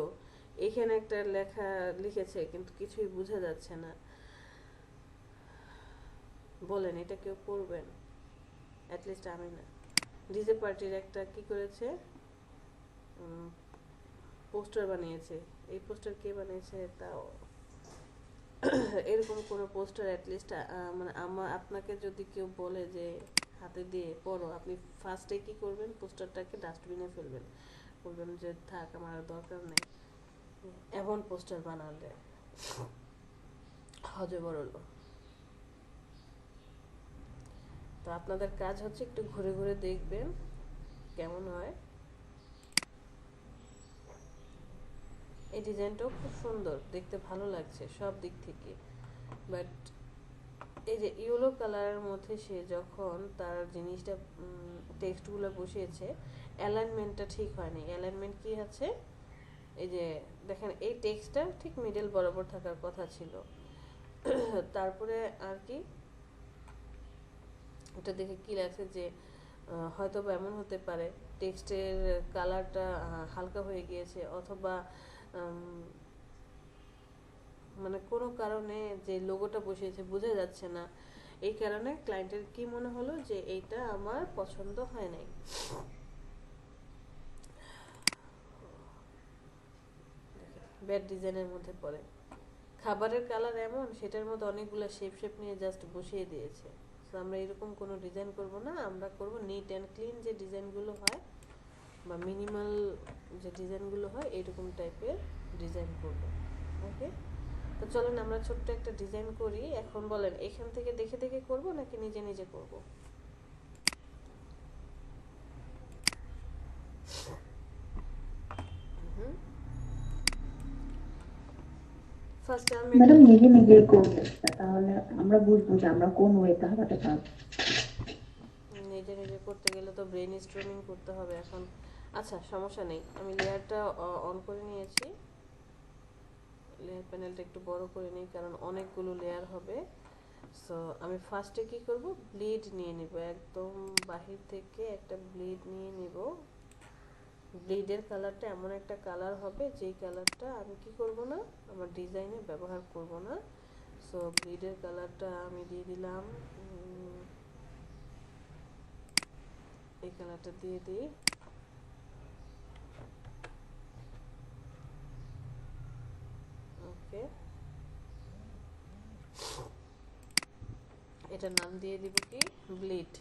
এখানে একটা লেখা লিখেছে কিন্তু কিছুই বোঝা যাচ্ছে না। বলেন এটা কেউ পড়বেন? অ্যাটলিস্ট আমি না। ডিজে পার্টির একটা কি করেছে, পোস্টার বানিয়েছে। এই পোস্টার কে বানিয়েছে তাও এরকম কোনো পোস্টার অ্যাটলিস্ট, মানে আপনাকে যদি কেউ বলে যে হাতে দিয়ে পড়ো, আপনি ফার্স্টে কি করবেন, পোস্টারটাকে ডাস্টবিনে ফেলবেন, বলবেন যে থাক আমার আর দরকার নেই। এমন পোস্টার বানালে হজে বড়লো। তো আপনাদের কাজ হচ্ছে একটু ঘুরে ঘুরে দেখবেন কেমন হয়। এই ডিজাইনটাও খুব সুন্দর, দেখতে ভালো লাগছে সব দিক থেকে, বাট এই যে ইয়েলো কালারের মধ্যে সে যখন তার জিনিসটা টেক্সটগুলো বসিয়েছে, অ্যালাইনমেন্টটা ঠিক হয়নি। অ্যালাইনমেন্ট কি আছে, এই যে দেখেন এই টেক্সটটা ঠিক মিডল বরাবর থাকার কথা ছিল। তারপরে আর কি এটা দেখে কি লাগছে যে হয়তো বা এমন হতে পারে টেক্সটের কালারটা হালকা হয়ে গিয়েছে, অথবা মানে কোনো কারণে যে লোগোটা বসিয়েছে বোঝা যাচ্ছে না, এই কারণে ক্লায়েন্টের কি মনে হলো যে এইটা আমার পছন্দ হয় নাই। ব্যাড ডিজাইনের মধ্যে পড়ে। খাবারের কালার এমন, সেটার মধ্যে অনেকগুলো শেপ নিয়ে জাস্ট বসিয়ে দিয়েছে। তো আমরা এরকম কোনো ডিজাইন করব না, আমরা করব নিট অ্যান্ড ক্লিন যে ডিজাইনগুলো হয় বা মিনিমাল যে ডিজাইনগুলো হয় এরকম টাইপের ডিজাইন করব। ওকে, তো চলেন আমরা ছোট্ট একটা ডিজাইন করি। এখন বলেন এখান থেকে দেখে দেখে করব নাকি নিজে নিজে করব? হুম, ফার্স্টে আমি ম্যাডাম নিজে নিজে করবো, তাহলে আমরা বুঝবো যে আমরা কোন ওয়েতে হাঁটাতে পারবো। নিজে নিজে করতে গেলে তো ব্রেন স্ট্রমিং করতে হবে এখন। আচ্ছা সমস্যা নেই, আমি লেয়ারটা অন করে নিয়েছি। লেয়ার প্যানেলটা একটু বড় করে নিই কারণ অনেকগুলো লেয়ার হবে। সো আমি ফার্স্টে কি করব, ব্লিড নিয়ে নিব, একদম বাহির থেকে একটা ব্লিড নিয়ে নিব। ব্লিডের কালারটা এমন একটা কালার হবে যেই কালারটা আমি কি করব না, আমার ডিজাইনে ব্যবহার করব না। সো ব্লিডের কালারটা আমি দিয়ে দিলাম, এই কালারটা দিয়ে দিই। ওকে, এটার নাম দিয়ে দিব কি, ব্লিড।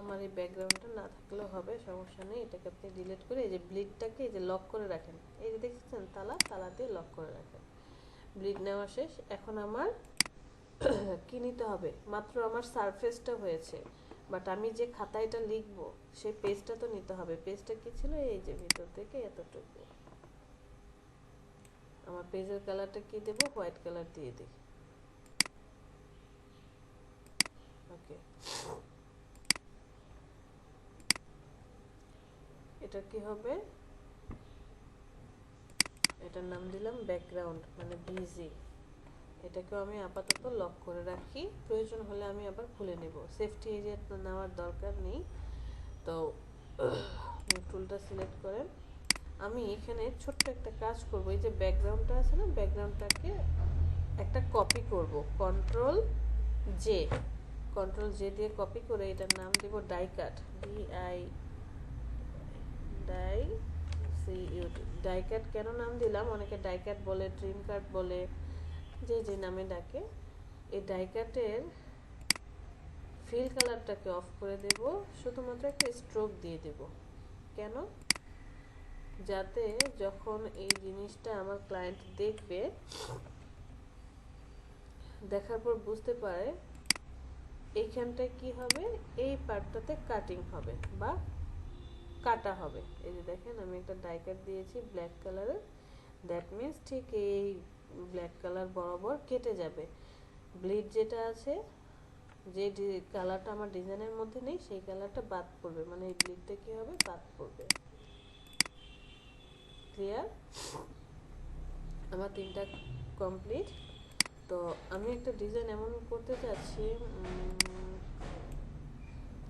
আমার এই ব্যাকগ্রাউন্ডটা না থাকলেও হবে, সমস্যা নেই, এটাকে আপনি ডিলিট করে এই যে ব্লিডটাকে এই যে লক করে রাখেন, এই যে দেখছেন তালা দিয়ে লক করে রাখেন। ব্লিড নেওয়া শেষ। এখন আমার কি নিতে হবে, মাত্র আমার সারফেসটা হয়েছে, বাট আমি যে খাতায় এটা লিখবো সেই পেজটা তো নিতে হবে। পেজটা কি ছিল, এই যে ভিতর থেকে এতটুকু। আমার পেজের কালারটা কি দেব, হোয়াইট কালার দিয়ে দিই। ওকে, এটা কি হবে, এটার নাম দিলাম ব্যাকগ্রাউন্ড মানে বিজি। এটাকেও আমি আপাতত লক করে রাখি, প্রয়োজন হলে আমি আবার খুলে নেব, সেফটি এরিয়া নেওয়ার দরকার নেই। তো টুলটা সিলেক্ট করেন। আমি এখানে ছোট্ট একটা কাজ করব, এই যে ব্যাকগ্রাউন্ডটা আছে না, ব্যাকগ্রাউন্ডটাকে একটা কপি করব, কন্ট্রোল জে দিয়ে কপি করে এটার নাম দেব die cut, die CUET. Die cut কেন নাম দিলাম, অনেকে ডাই কাট বলে, ড্রিম কাট বলে, যে যে নামে ডাকে। এই ডাই কাটের ফিল কালারটাকে অফ করে দেব, শুধুমাত্র একটা স্ট্রোক দিয়ে দেব। কেন, যাতে যখন এই জিনিসটা আমার ক্লায়েন্ট দেখবে, দেখার পর বুঝতে পারে এইখানটায় কি হবে, এই পার্টটাতে কাটিং হবে বা কাটা হবে। এই যে দেখেন আমি একটা ডাই কাট দিয়েছি ব্ল্যাক কালারের, দ্যাট মিন্স ঠিক এই ব্ল্যাক কালার বরাবর কেটে যাবে। ব্লিড যেটা আছে, যে কালারটা আমার ডিজাইনের মধ্যে নেই সেই কালারটা বাদ পড়বে, মানে এই ব্লিডটা কি হবে, বাদ পড়বে। ক্লিয়ার, আমার তিনটা কমপ্লিট। তো আমি একটা ডিজাইন এমন করতে চাচ্ছি,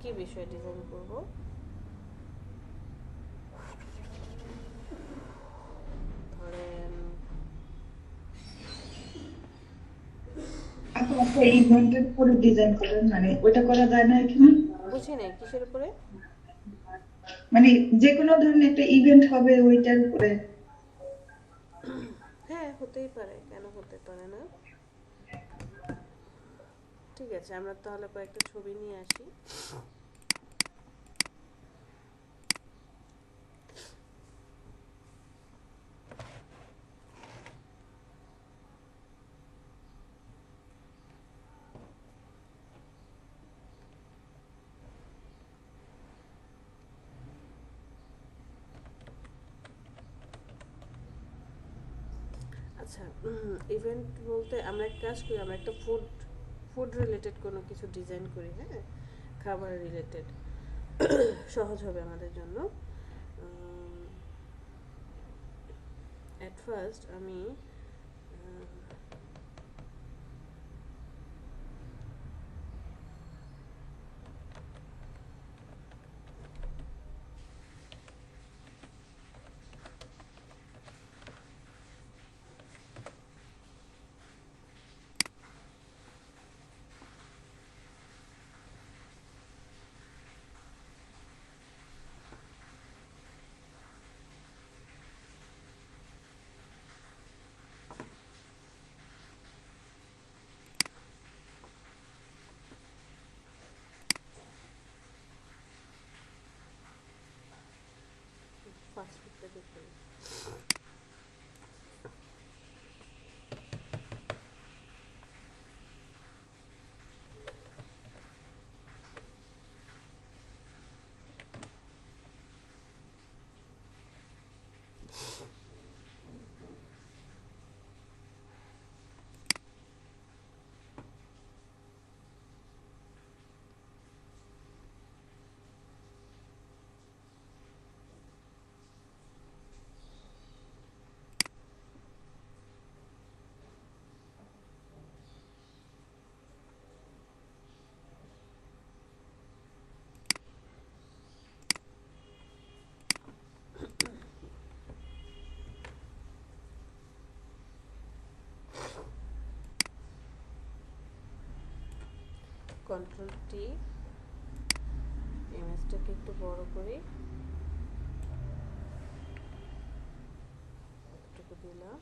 কি বিষয়ে ডিজাইন করব, ধরেন আপু একটা ইভেন্টের উপরে ডিজাইন করেন, মানে ওটা করা যায় না এখানে? বুঝি নাই কিসের উপরে। মানে যে কোনো ধরনের একটা ইভেন্ট হবে ওইটার উপরে। হ্যাঁ হতেই পারে, কেন হতে পারে না। ঠিক আছে, আমরা তাহলে কয়েকটা ছবি নিয়ে আসি। আচ্ছা, ইভেন্ট বলতে আমরা এক কাজ করি, আমরা একটা ফুড রিলেটেড কোনো কিছু ডিজাইন করি, হ্যাঁ, খাবার রিলেটেড, সহজ হবে আমাদের জন্য। অ্যাট ফার্স্ট আমি কন্ট্রোল টি, ইমেজটাকে একটু বড় করি, এতটুকু দিলাম।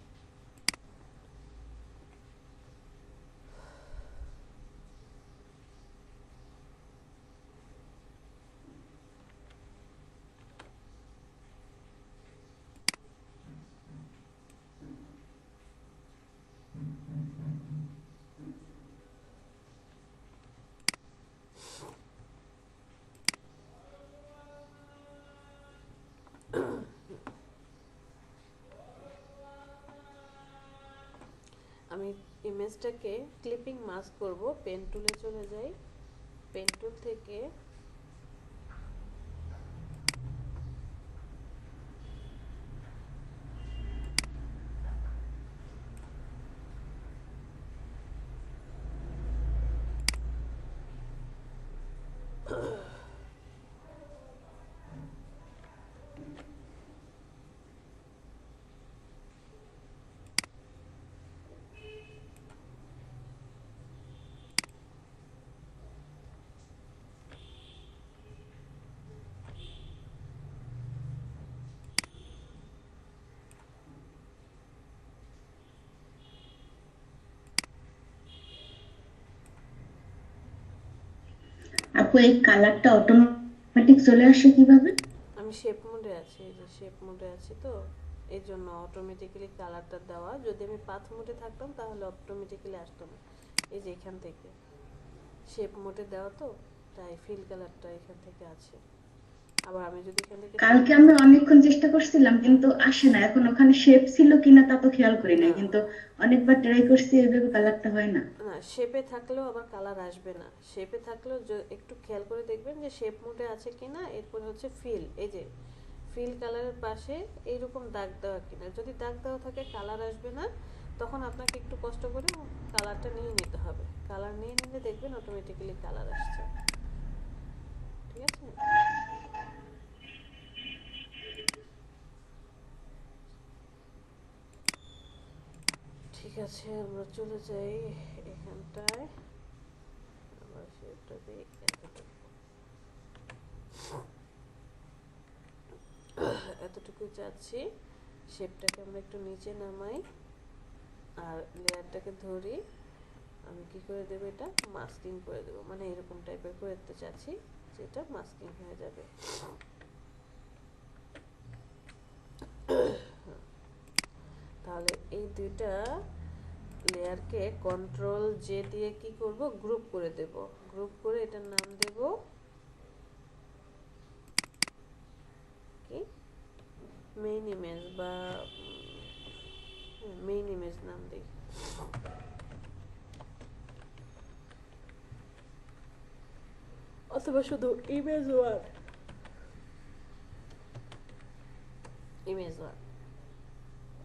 আমি ইমেজটাকে ক্লিপিং মাস্ক করব, পেন টুলে চলে যাই, পেন টুল থেকে আপু এই কালারটা অটোমেটিক চলে আসে কিভাবে? আমি শেপ মোডে আছি, এই যে শেপ মোডে আছি, তো এই জন্য অটোমেটিক্যালি কালারটা দেওয়া। যদি আমি পাথ মোডে থাকতাম তাহলে অটোমেটিক্যালি আসতো না, এই যে এখান থেকে শেপ মোডে দেওয়া, তো তাই ফিল কালারটা এখান থেকে আছে। আবার আমি যদি এখান থেকে কালকে আমি অনেকক্ষণ চেষ্টা করছিলাম কিন্তু আসে না। এখন ওখানে শেপ ছিল কিনা তা তো খেয়াল করি নাই, না, কিন্তু অনেকবার ট্রাই করছি, এইভাবে কালারটা হয় না। না শেপে থাকলেও আবার কালার আসবে না। শেপে থাকলেও একটু খেয়াল করে দেখবেন যে শেপ মোডে আছে কিনা। এরপর হচ্ছে ফিল, এই যে ফিল কালারের পাশে এইরকম দাগ দেওয়া কিনা। যদি দাগ দেওয়া থাকে কালার আসবে না, তখন আপনাকে একটু কষ্ট করে কালারটা নিয়ে নিতে হবে। কালার নিয়ে নিলে দেখবেন অটোমেটিক্যালি কালার আসছে। ঠিক আছে, ঠিক আছে, আমরা চলে যাই এখানটায়, আবার শেপটা দিই এতটুকু চাচ্ছি। শেপটাকে আমরা একটু নিচে নামাই আর লেয়ারটাকে ধরি। আমি কি করে দেবো, এটা মাস্কিং করে দেবো, মানে এরকম টাইপের করে দিতে চাচ্ছি যেটা মাস্কিং হয়ে যাবে। তাহলে এই দুইটা লেয়ারকে কন্ট্রোল জে দিয়ে কি করব, গ্রুপ করে দেব। গ্রুপ করে এটার নাম দেব কি, মেইন ইমেজ, বা মেইন ইমেজ নাম দিই। অথবা শুধু ইমেজ ওয়ান, ইমেজ ওয়ান।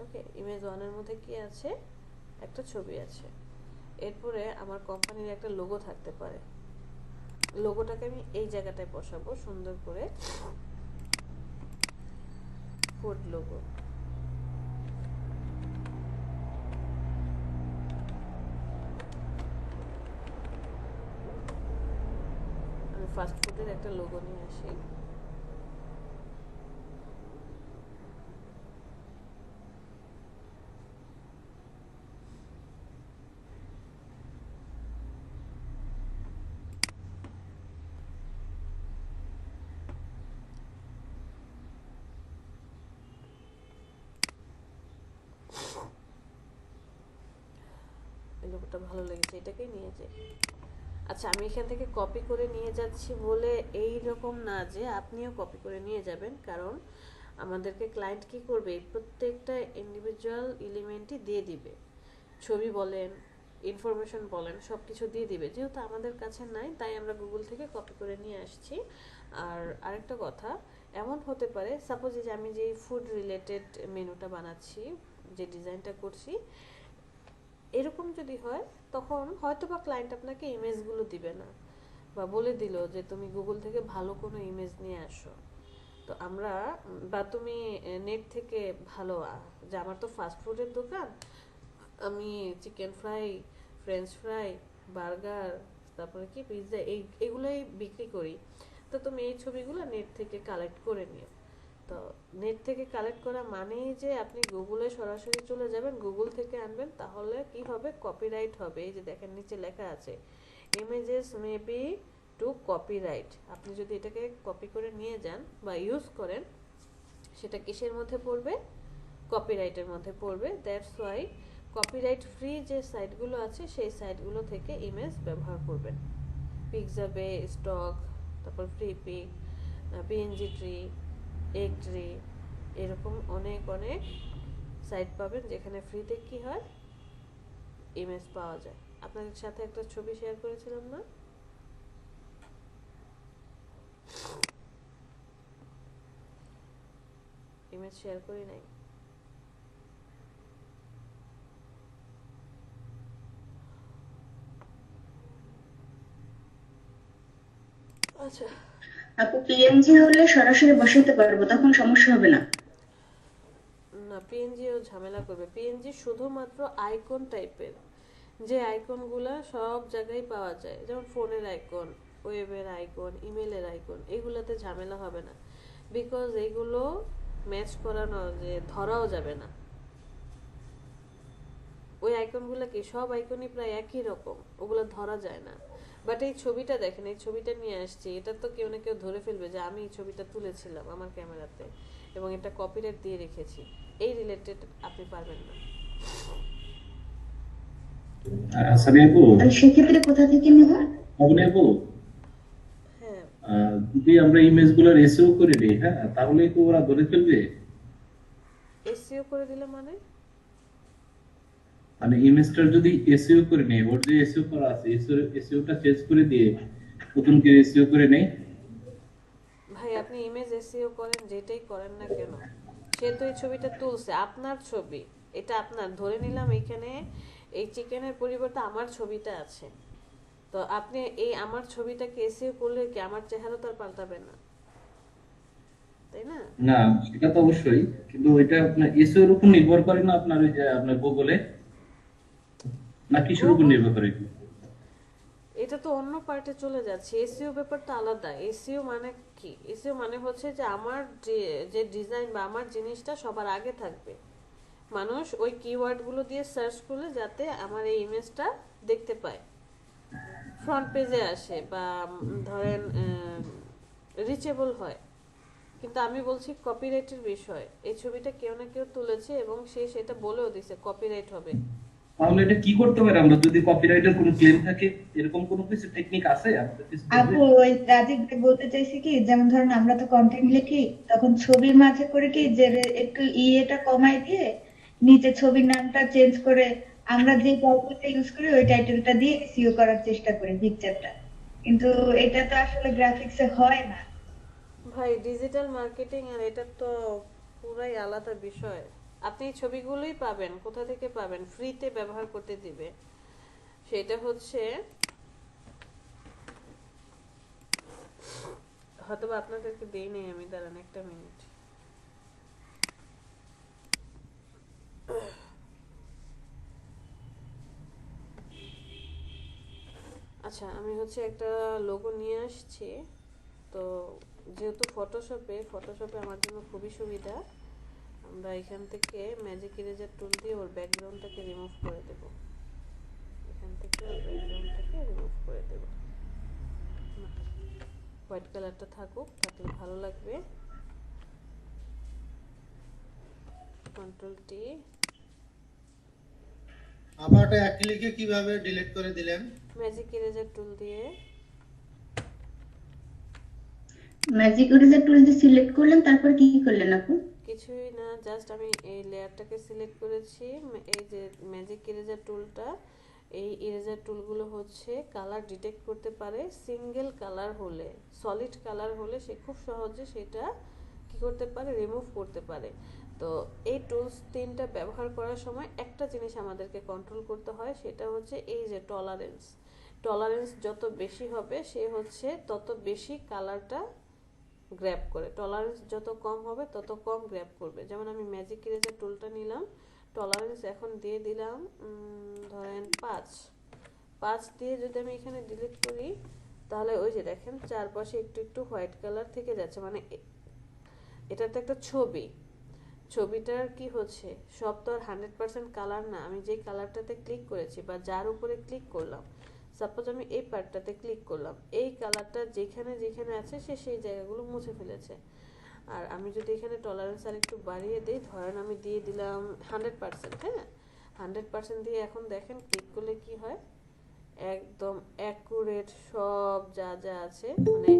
ওকে, ইমেজ ওয়ানের মধ্যে কি আছে, একটা ছবি আছে। এরপরে আমার কোম্পানির একটা লোগো থাকতে পারে। লোগোটাকে আমি এই জায়গাটায় বসাবো সুন্দর করে, ফুড লোগো। আমি ফাস্ট ফুডের একটা লোগো নিয়ে আসি। এই লোগোটা ভালো লেগেছে, এটাকেই নিয়ে যাই। আচ্ছা, আমি এখান থেকে কপি করে নিয়ে যাচ্ছি বলে এই রকম না যে আপনিও কপি করে নিয়ে যাবেন, কারণ আমাদেরকে ক্লায়েন্ট কি করবে, প্রত্যেকটা ইন্ডিভিজুয়াল এলিমেন্টই দিয়ে দিবে। ছবি বলেন, ইনফরমেশন বলেন, সব কিছু দিয়ে দিবে। যেহেতু আমাদের কাছে নাই, তাই আমরা গুগল থেকে কপি করে নিয়ে আসছি। আর আরেকটা কথা, এমন হতে পারে সাপোজ যে আমি যে ফুড রিলেটেড মেনুটা বানাচ্ছি, যে ডিজাইনটা করছি, এরকম যদি হয় তখন হয়তো বা ক্লায়েন্ট আপনাকে ইমেজগুলো দিবে না, বা বলে দিল যে তুমি গুগল থেকে ভালো কোনো ইমেজ নিয়ে আসো। তো আমরা, বা তুমি নেট থেকে ভালো, যে আমার তো ফাস্ট ফুডের দোকান, আমি chicken fry, French fry, burger, তারপরে কি পিৎজা, এগুলোই বিক্রি করি। তো তুমি এই ছবিগুলো নেট থেকে কালেক্ট করে নিও। তো নেট থেকে কালেক্ট করা মানেই যে আপনি গুগলে সরাসরি চলে যাবেন, গুগল থেকে আনবেন, তাহলে কি হবে, কপিরাইট হবে। এই যে দেখেন নিচে লেখা আছে images may be to copyright. আপনি যদি এটাকে কপি করে নিয়ে যান বা ইউজ করেন, সেটা কিসের মধ্যে পড়বে, কপিরাইটের মধ্যে পড়বে। দ্যাটস ওয়াই কপিরাইট ফ্রি যে সাইটগুলো আছে সেই সাইটগুলো থেকে ইমেজ ব্যবহার করবেন। পিক্সাবে, স্টক, তারপর Freepik, PNG tree, egg tree, এরকম অনেক অনেক সাইট পাবেন যেখানে ফ্রিতে কি হয়, ইমেজ পাওয়া যায়। আপনাদের সাথে একটা ছবি শেয়ার করেছিলাম না, ইমেজ শেয়ার করি নাই? আচ্ছা, আপু পিএনজি হলে সরাসরি বসাতে পারবো, তখন সমস্যা হবে না? না, পিএনজিও ঝামেলা করবে। পিএনজি শুধুমাত্র আইকন টাইপের, যে আইকনগুলো সব জায়গায় পাওয়া যায়, যেমন ফোনের আইকন, ওয়েবের আইকন, ইমেলের আইকন, এগুলোতে ঝামেলা হবে না। বিকজ এগুলো ম্যাচ করানো যে ধরাও যাবে না। ওই আইকনগুলো কি, সব আইকনই প্রায় একই রকম, ওগুলো ধরা যায় না। বাট এই ছবিটা দেখেন, এই ছবিটা নিয়ে আসছি, এটা তো কেউ না কেউ ধরে ফেলবে যে আমি এই ছবিটা তুলেছিলাম আমার ক্যামেরাতে এবং এটা কপিরাইট দিয়ে রেখেছি। এই রিলেটেড আপনি পারবেন না। সানি আপু, আর সেক্ষেত্রে কোথা থেকে নেব? অবনী আপু, হ্যাঁ, যদি আমরা ইমেজ গুলোর এসইও করে দিই, হ্যাঁ, তাহলে তো ওরা ধরে ফেলবে। এসইও করে দিলে মানে? মানে ইমেজটার যদি এসইও করে নেই, ওর যে এসইও করা আছে এসইওটা চেঞ্জ করে দিয়ে নতুন করে এসইও করে নেই। ভাই আপনি ইমেজ এসইও করেন, যেটাই করেন না কেন, সে তো এই ছবিটা তুলছে, আপনার ছবি, এটা আপনার, ধরে নিলাম এখানে এই চিকেনের পরিবর্তে আমার ছবিটা আছে, তো আপনি এই আমার ছবিটাকে এসইও করলে কি আমার চেহারা তো আর পাল্টাবে না, তাই না? না, সেটা তো অবশ্যই, কিন্তু ওইটা আপনার এসইও এর উপর নির্ভর করে না, আপনার ওই যে আপনার গুগলে, না কিসের উপর গুগল, নির্ভর করে? এটা তো অন্য পার্টে চলে যাচ্ছে। এসইও ব্যাপারটা আলাদা। এসইও মানে কি, এসইও মানে হচ্ছে যে আমার যে ডিজাইন বা আমার জিনিসটা সবার আগে থাকবে, মানুষ ওই কিওয়ার্ডগুলো দিয়ে সার্চ করলে যাতে আমার এই ইমেজটা দেখতে পায়, ফ্রন্ট পেজে আসে, বা ধরেন রিচেবল হয়। কিন্তু আমি বলছি কপিরাইটের বিষয়, এই ছবিটা কেউ না কেউ তুলেছে এবং সে সেটা বলেও দিছে কপিরাইট হবে। তাহলে এটা কি করতে পারে আমরা, যদি কপিরাইটের কোনো ক্লেম থাকে, এরকম কোনো কিছু টেকনিক আছে আমাদের কাছে? আপু ওই রাজীব ভাই বলতে চাইছি কি, যেমন ধরেন আমরা তো কন্টেন্ট লিখি, তখন ছবির মাঝে করে কি যে একটু ইয়েটা কমাই দিয়ে নিচে ছবির নামটা চেঞ্জ করে আমরা যে টাইটেলটা ইউজ করি ওই টাইটেলটা দিয়ে এসইও করার চেষ্টা করি পিকচারটা, কিন্তু এটা তো আসলে গ্রাফিক্সে হয় না। ভাই ডিজিটাল মার্কেটিং আর এটা তো পুরাই আলাদা বিষয়। আপনি এই ছবিগুলোই পাবেন, কোথা থেকে পাবেন, ফ্রিতে ব্যবহার করতে দিবে। সেটা হচ্ছে হয়তো বা আপনাদেরকে দেই নেই আমি, দাঁড়ান একটা মিনিট। আচ্ছা, আমি হচ্ছে একটা লোগো নিয়ে আসছি। তো যেহেতু ফটোশপে আমার জন্য খুবই সুবিধা, আমরা এখান থেকে ম্যাজিক ইরেজার টুল দিয়ে ওর ব্যাকগ্রাউন্ডটাকে রিমুভ করে দেব। এখান থেকে ওর ব্যাকগ্রাউন্ডটাকে রিমুভ করে দেব। হোয়াইট কালারটা থাকুক, থাকলে ভালো লাগবে। Control T. আবার এটা এক ক্লিকে কিভাবে ডিলিট করে দিলেন? ম্যাজিক ইরেজার টুল দিয়ে। ম্যাজিক ইরেজার টুল দিয়ে সিলেক্ট করলেন, তারপর কি করলেন আপু? কিছুই না, জাস্ট আমি এই লেয়ারটাকে সিলেক্ট করেছি। এই যে ম্যাজিক ইরেজার টুলটা, এই ইরেজার টুলগুলো হচ্ছে কালার ডিটেক্ট করতে পারে। সিঙ্গেল কালার হলে, সলিড কালার হলে সে খুব সহজে সেটা কি করতে পারে, রিমুভ করতে পারে। তো এই টুলস তিনটা ব্যবহার করার সময় একটা জিনিস আমাদেরকে কন্ট্রোল করতে হয়, সেটা হচ্ছে এই যে টলারেন্স। টলারেন্স যত বেশি হবে সে হচ্ছে তত বেশি কালারটা গ্র্যাব করে, টলারেন্স যত কম হবে তত কম গ্র্যাব করবে। যেমন আমি ম্যাজিক ইরেজার টুলটা নিলাম, টলারেন্স এখন দিয়ে দিলাম ধরেন 5, 5 দিয়ে যদি আমি এখানে ডিলিট করি, তাহলে ওই যে দেখেন চারপাশে একটু একটু হোয়াইট কালার থেকে যাচ্ছে, মানে এটা তো একটা ছবি, ছবিটার কি হচ্ছে, সব তো আর 100% কালার না। আমি যে কালারটাতে ক্লিক করেছি বা যার উপরে ক্লিক করলাম, সাপোজ আমি এই পার্টটাতে ক্লিক করলাম, এই কালারটা যেখানে যেখানে আছে সে সেই জায়গাগুলো মুছে ফেলেছে। আর আমি যদি এখানে টলারেন্স আর একটু বাড়িয়ে দিই, ধরেন আমি দিয়ে দিলাম 100%, হ্যাঁ 100% দিয়ে এখন দেখেন ক্লিক করলে কি হয়, একদম অ্যাকুরেট সব যা যা আছে, মানে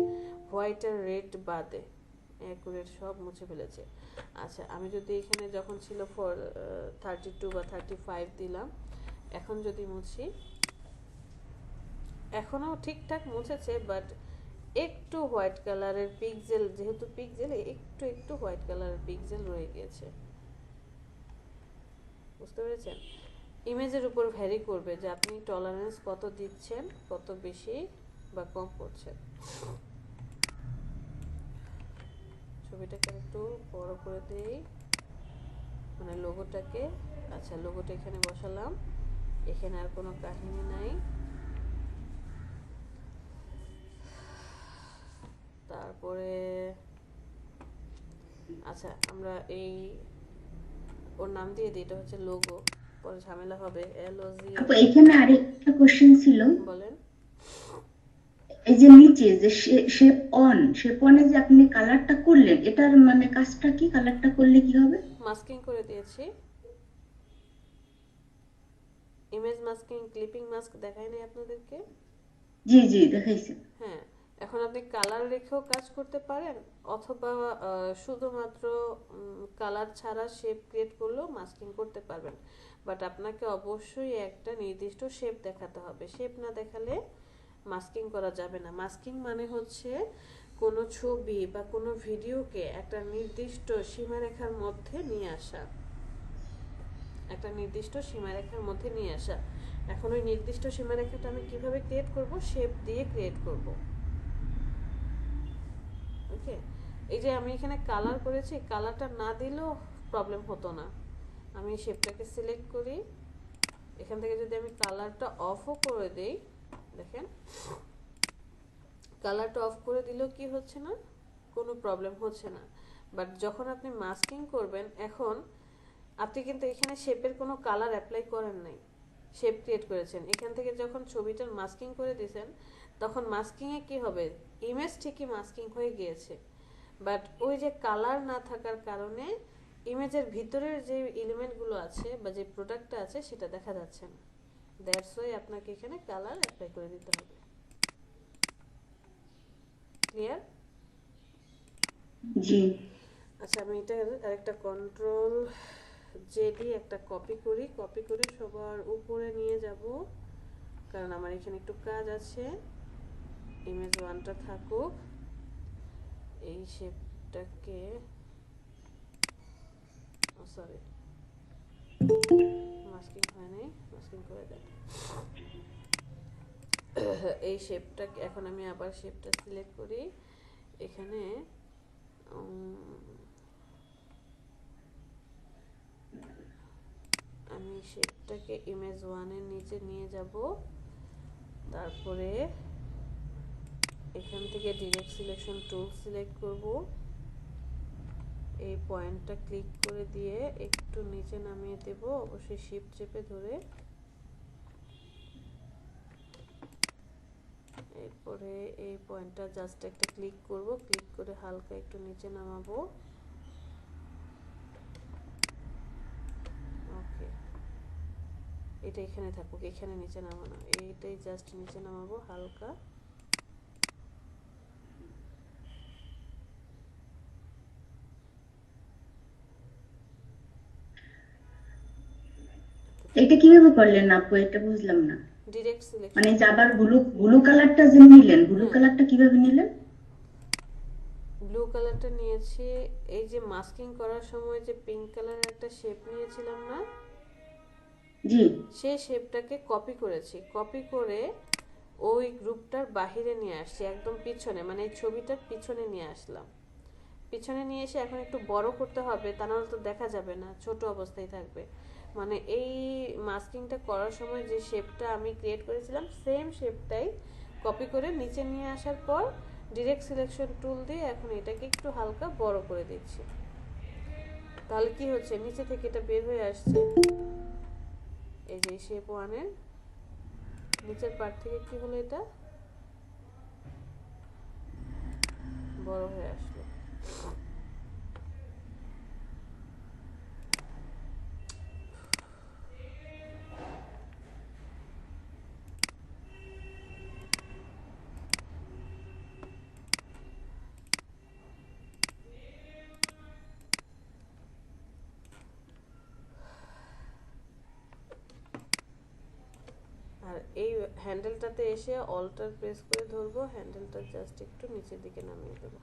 হোয়াইট আর রেড বাদে অ্যাকুরেট সব মুছে ফেলেছে। আচ্ছা আমি যদি এখানে যখন ছিল 32 বা 35 দিলাম, এখন যদি মুছি, এখনও ঠিকঠাক মুছেছে, বাট একটু হোয়াইট কালারের পিক্সেল, যেহেতু পিক্সেলে একটু একটু হোয়াইট কালারের পিক্সেল রয়ে গিয়েছে, বুঝতে পেরেছেন? ইমেজের উপর ভ্যারি করবে যে আপনি টলারেন্স কত দিচ্ছেন, কত বেশি বা কম করছেন। ছবিটাকে একটু বড় করে দেই, মানে লোগোটাকে। আচ্ছা লোগোটা এখানে বসালাম, এখানে আর কোনো কাহিনী নাই। তারপরে আচ্ছা আমরা এই ওর নাম দিয়ে দিই, এটা হচ্ছে লোগো, পরে ঝামেলা হবে। LOG আপু এখানে আরেকটা কোশ্চেন ছিল, বলেন। এই যে নিচে যে শেপ অনে যে আপনি কালারটা করলেন, এটার মানে কাজটা কি, কালারটা করলে কি হবে? মাস্কিং করে দিয়েছি, ইমেজ মাস্কিং, ক্লিপিং মাস্ক দেখাই নাই আপনাদেরকে? জি জি দেখাইছে। হ্যাঁ, এখন আপনি কালার রেখেও কাজ করতে পারেন, অথবা শুধুমাত্র কালার ছাড়া শেপ ক্রিয়েট করলেও মাস্কিং করতে পারবেন। বাট আপনাকে অবশ্যই একটা নির্দিষ্ট শেপ দেখাতে হবে, শেপ না দেখালে মাস্কিং করা যাবে না। মাস্কিং মানে হচ্ছে কোনো ছবি বা কোনো ভিডিওকে একটা নির্দিষ্ট সীমারেখার মধ্যে নিয়ে আসা, একটা নির্দিষ্ট সীমারেখার মধ্যে নিয়ে আসা। এখন ওই নির্দিষ্ট সীমারেখাটা আমি কিভাবে ক্রিয়েট করব? শেপ দিয়ে ক্রিয়েট করব। ওকে, এই যে আমি এখানে কালার করেছি, কালারটা না দিলেও প্রবলেম হতো না। আমি শেপটাকে সিলেক্ট করি, এখান থেকে যদি আমি কালারটা অফও করে দেই, দেখেন কালারটা অফ করে দিলেও কি হচ্ছে না, কোনো প্রবলেম হচ্ছে না। বাট যখন আপনি মাস্কিং করবেন, এখন আপনি কিন্তু এখানে শেপের কোনো কালার অ্যাপ্লাই করেন নাই, শেপ ক্রিয়েট করেছেন। এখান থেকে যখন ছবিটার মাস্কিং করে দিয়েছেন, তখন মাস্কিংয়ে কি হবে, ইমেজ ঠিকই মাস্কিং হয়ে গিয়েছে, বাট ওই যে কালার না থাকার কারণে ইমেজের ভিতরের যে এলিমেন্টগুলো আছে বা যে প্রোডাক্টটা আছে সেটা দেখা যাচ্ছে না। দ্যাটস ওয়াই আপনাকে এখানে কালার অ্যাপ্লাই করে দিতে হবে। ক্লিয়ার? জি। আচ্ছা আমি এটা আরেকটা কন্ট্রোল জেডি একটা কপি করি, কপি করে সবার উপরে নিয়ে যাব, কারণ আমার এখানে একটু কাজ আছে। ইমেজ 1টা থাকুক, এই শেপটাকে, সরি মাস্কিং হয় নাই, মাস্কিং করে দেন। এই শেপটাকে এখন আমি আবার শেপটা সিলেক্ট করি, এখানে আমি শেপটাকে ইমেজ 1 এর নিচে নিয়ে যাব, তারপরে এখান থেকে ডিরেক্ট সিলেকশন টুল সিলেক্ট করব, এই পয়েন্টটা ক্লিক করে দিয়ে একটু নিচে নামিয়ে দেব, অবশ্যই শিফট চেপে ধরে। এরপরে এই পয়েন্টটা জাস্ট একটা ক্লিক করব, ক্লিক করে হালকা একটু নিচে নামাবো। ওকে, এটা এখানে থাকুক, এখানে নিচে নামানো, এইটাই জাস্ট নিচে নামাবো হালকা। এটা কিভাবে করলেন আপু, এটা বুঝলাম না। ডিরেক্ট সিলেকশন, মানে যে আবার ব্লু ব্লু কালারটা যে নিলেন, ব্লু কালারটা কিভাবে নিলেন? ব্লু কালারটা নিয়েছি, এই যে মাস্কিং করার সময় যে পিঙ্ক কালারের একটা শেপ নিয়েছিলাম না, জি। সেই শেপটাকে কপি করেছি, কপি করে ওই গ্রুপটার বাহিরে নিয়ে আসছি, একদম পিছনে, মানে এই ছবিটার পিছনে নিয়ে আসলাম। পিছনে নিয়ে এসে এখন একটু বড় করতে হবে, তা নাহলে তো দেখা যাবে না, ছোট অবস্থায় থাকবে। মানে এই মাস্কিংটা করার সময় যে শেপটা আমি ক্রিয়েট করেছিলাম সেম শেপটাই কপি করে নিচে নিয়ে আসার পর ডিরেক্ট সিলেকশন টুল দিয়ে এখন এটাকে একটু হালকা বড় করে দিচ্ছি। তাহলে কি হচ্ছে, নিচে থেকে এটা বের হয়ে আসছে। এই যে শেপ ওয়ানের নিচের পার্ট থেকে কি হলো, এটা বড় হয়ে আসলো। আর এই হ্যান্ডেলটাতে এসে অল্টার প্রেস করে ধরবো, হ্যান্ডেলটা জাস্ট একটু নিচের দিকে নামিয়ে দেবো।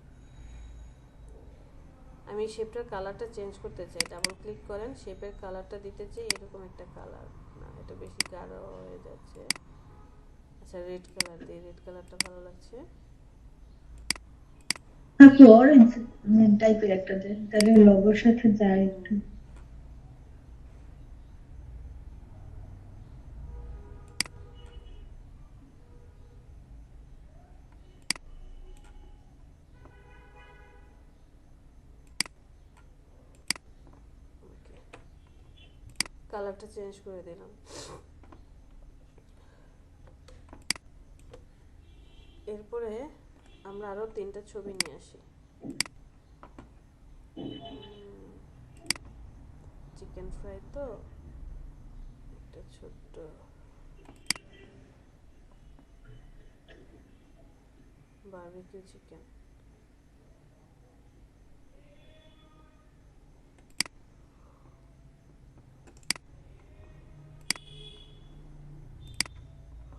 আমি শেপটার কালারটা চেঞ্জ করতে চাই, ডাবল ক্লিক করেন, শেপের কালারটা দিতে চাই এরকম একটা কালার, না এটা বেশি গাঢ় হয়ে যাচ্ছে। আচ্ছা রেড কালার দিই, রেড কালারটা ভালো লাগছে। আপনি অরেঞ্জ টাইপের একটা দেন, তাহলে লোগোর সাথে যায় একটু। ওকে, কালারটা চেঞ্জ করে দিলাম। এরপরে আমরা আরো 3টা ছবি নিয়ে আসি। চিকেন ফ্রাই তো একটা ছোট্ট বারবিকিউ চিকেন।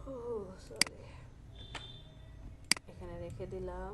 ও সরি, এখানে রেখে দিলাম।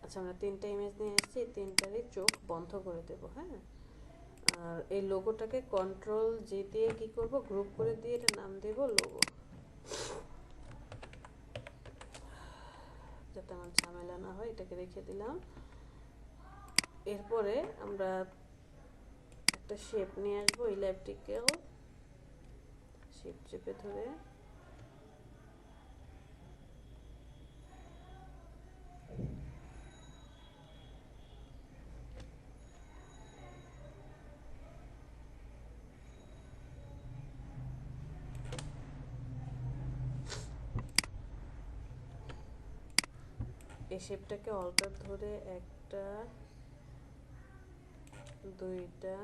আচ্ছা আমরা 3টা ইমেজ নিয়ে এসেছি, 3টারই চোখ বন্ধ করে দেব। হ্যাঁ, আর এই লোগোটাকে কন্ট্রোল জি দিয়ে কি করব, গ্রুপ করে দিয়ে এটা নাম দেব লোগো, যাতে আমার ঝামেলা না হয়। এটাকে রেখে দিলাম। এরপরে আমরা একটা শেপ নিয়ে আসবো, ইলিপ্টিক্যাল শেপ চেপে ধরে এই শেপটাকে অল্টার ধরে 1টা 2টা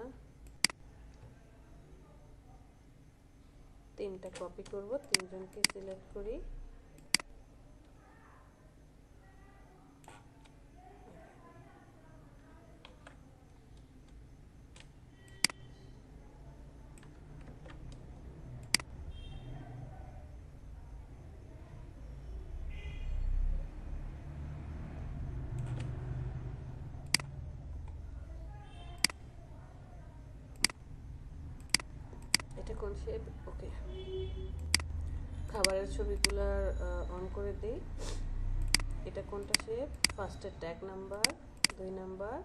তিনটা কপি করব, তিনজনকে সিলেক্ট করি। এটা কোন শেপ? ওকে, খাবারের ছবিগুলার অন করে দিই। এটা কোনটা শেপ? ফার্স্টের ট্যাগ নাম্বার, 2 নাম্বার,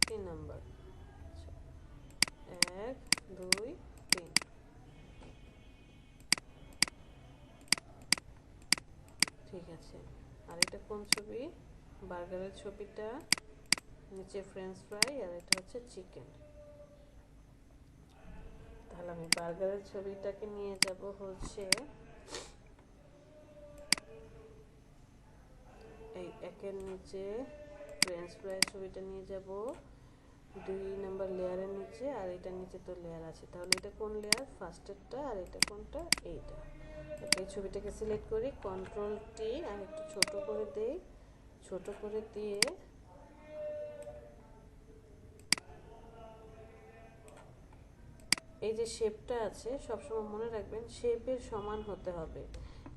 3 নাম্বার। 1 2 3। ঠিক আছে। আর এটা কোন ছবি? বার্গারের ছবিটা, নিচে ফ্রেঞ্চ ফ্রাই, আর এটা হচ্ছে চিকেন। তাহলে আমি বার্গারের ছবিটাকে নিয়ে যাব হচ্ছে এই একের নিচে, ফ্রেঞ্চ ফ্রাই ছবিটা নিয়ে যাব 2 নাম্বার লেয়ারের নিচে, আর এটার নিচে তো লেয়ার আছে, তাহলে এটা কোন লেয়ার? ফার্স্টেরটা। আর এটা কোনটা? এইটা। এই ছবিটাকে সিলেক্ট করি, কন্ট্রোল টি, আর একটু ছোট করে দেই। ছোট করে দিয়ে এই যে শেপটা আছে, সবসময় মনে রাখবেন শেপের সমান হতে হবে।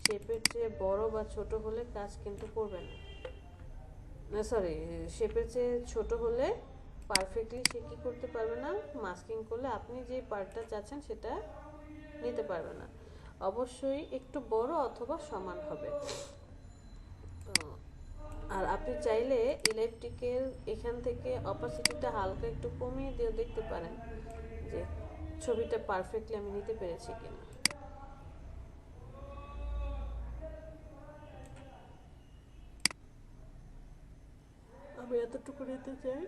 শেপের চেয়ে বড় বা ছোট হলে কাজ কিন্তু করবে না। না সরি, শেপের চেয়ে ছোট হলে পারফেক্টলি সে কী করতে পারবে না, মাস্কিং করলে আপনি যে পার্টটা চাচ্ছেন সেটা নিতে পারবে না। অবশ্যই একটু বড় অথবা সমান হবে। আর আপনি চাইলে ইলেকট্রিকের এখান থেকে অপাসিটিটা হালকা একটু কমিয়ে দিয়েও দেখতে পারেন যে ছবিটা পারফেক্টলি আমি নিতে পেরেছি কিনা। আমি এতটুকু নিতে চাই।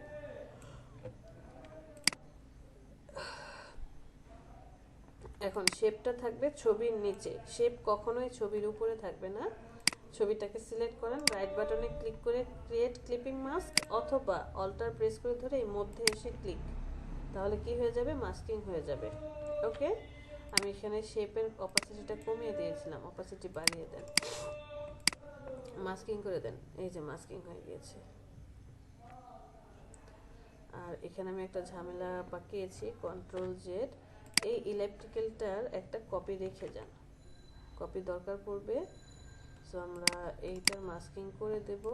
এখন শেপটা থাকবে ছবির নিচে, শেপ কখনোই ছবির উপরে থাকবে না। ছবিটাকে সিলেক্ট করেন, রাইট বাটনে ক্লিক করে ক্রিয়েট ক্লিপিং মাস্ক, অথবা অল্টার প্রেস করে ধরে এই মধ্যে এসে ক্লিক, তাহলে কি হয়ে যাবে? মাস্কিং হয়ে যাবে। ওকে, আমি এখানে শেপের অপাসিটিটা কমিয়ে দিয়েছিলাম, অপাসিটি বাড়িয়ে দেন, মাস্কিং করে দেন। এই যে মাস্কিং হয়ে গিয়েছে। আর এখানে আমি একটা ঝামেলা পাকিয়েছি, কন্ট্রোল জেড। এই ইলেকট্রিক্যালটার একটা কপি রেখে যান, কপি দরকার পড়বে। সো আমরা এইটার মাস্কিং করে দেব।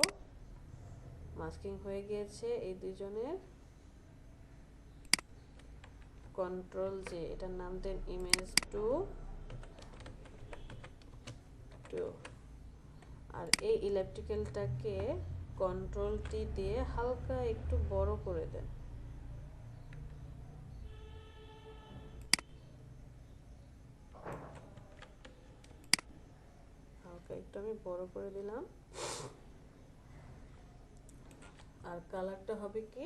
মাস্কিং হয়ে গিয়েছে এই দুজনের। কন্ট্রোল জে, এটার নাম দেন ইমেজ 2। আর এই ইলেকট্রিক্যালটাকে কন্ট্রোল টি দিয়ে হালকা একটু বড় করে দেন। হালকা একটু আমি বড় করে দিলাম। আর কালারটা হবে কি?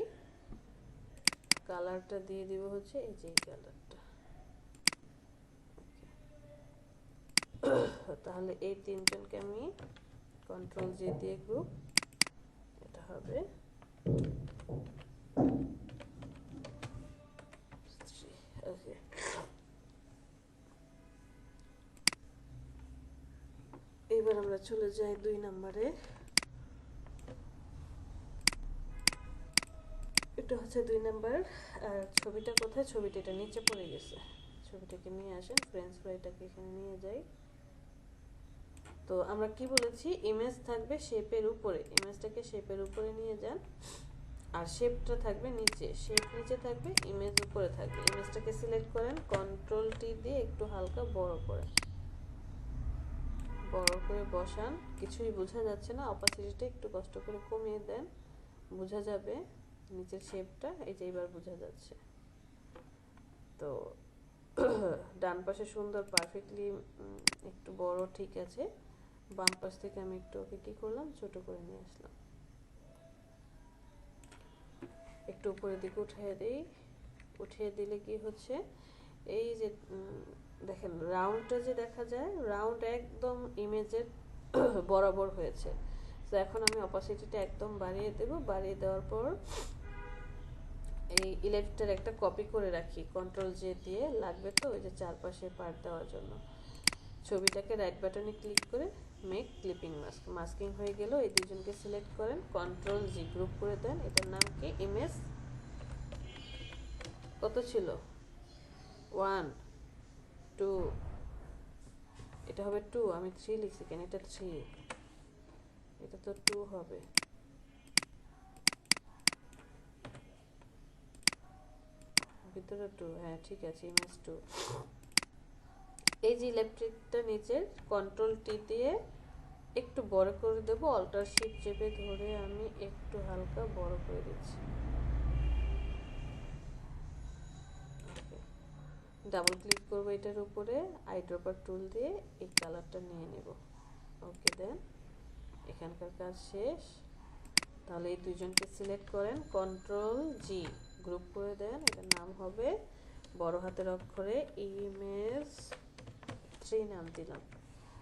কালারটা দিয়ে দিব হচ্ছে এই যে কালারটা। তাহলে এই তিনজনকে আমি কন্ট্রোল জে দিয়ে গ্রুপ, এটা হবে ওকে। এবার আমরা চলে যাই 2 নম্বরে। এটা হচ্ছে 2 নাম্বার। আর ছবিটা কোথায়? ছবিটা এটা নিচে পড়ে গেছে। ছবিটাকে নিয়ে আসেন, ফ্রেঞ্চ ফ্রাইটাকে এখানে নিয়ে যাই। তো আমরা কি বলেছি? ইমেজ থাকবে শেপের উপরে, ইমেজটাকে শেপের উপরে নিয়ে যান। আর শেপটা থাকবে নিচে, শেপ নিচে থাকবে, ইমেজ উপরে থাকবে। ইমেজটাকে সিলেক্ট করেন, কন্ট্রোল টি দিয়ে একটু হালকা বড় করে বসান। কিছুই বোঝা যাচ্ছে না, অপাসিটিটা একটু কষ্ট করে কমিয়ে দেন, বোঝা যাবে নিচের শেপটা। এই যে এবার বোঝা যাচ্ছে। তো ডান পাশে সুন্দর পারফেক্টলি একটু বড়, ঠিক আছে। বাম পাশ থেকে আমি একটু ওকে কি করলাম, ছোট করে নিয়ে আসলাম। একটু উপরের দিকে উঠিয়ে দিই। উঠিয়ে দিলে কি হচ্ছে, এই যে দেখেন রাউন্ডটা যে দেখা যায়, রাউন্ড একদম ইমেজের বরাবর হয়েছে। তো এখন আমি অপাসিটিটা একদম বাড়িয়ে দেব। বাড়িয়ে দেওয়ার পর এই ইলেকট্রিকের একটা কপি করে রাখি, কন্ট্রোল জে দিয়ে, লাগবে তো ওই যে চারপাশে পার্ট দেওয়ার জন্য। ছবিটাকে রাইট বাটনে ক্লিক করে মেক ক্লিপিং মাস্ক, মাস্কিং হয়ে গেল। এই দুজনকে সিলেক্ট করেন, কন্ট্রোল জি গ্রুপ করে দেন। এটার নাম কি? ইমেজ কত ছিল? 1 2, এটা হবে 2, আমি 3 লিখছি কেন? এটা 3, এটা তো 2 হবে। ভিতরে 2, হ্যাঁ ঠিক আছে, ইমেজ 2। এই যে ইলেকট্রিকটা নিচের কন্ট্রোল টি দিয়ে একটু বড় করে দেবো, অল্টার শিফট চেপে ধরে আমি একটু হালকা বড় করে দিচ্ছি। ডাবল ক্লিক করবো এটার উপরে, আইড্রপার টুল দিয়ে এই কালারটা নিয়ে নেব। ওকে দেন, এখানকার কাজ শেষ। তাহলে এই দুজনকে সিলেক্ট করেন, কন্ট্রোল জি গ্রুপ করে দেন। এটার নাম হবে বড় হাতের অক্ষরে ইমেজ 3 নাম দিলাম,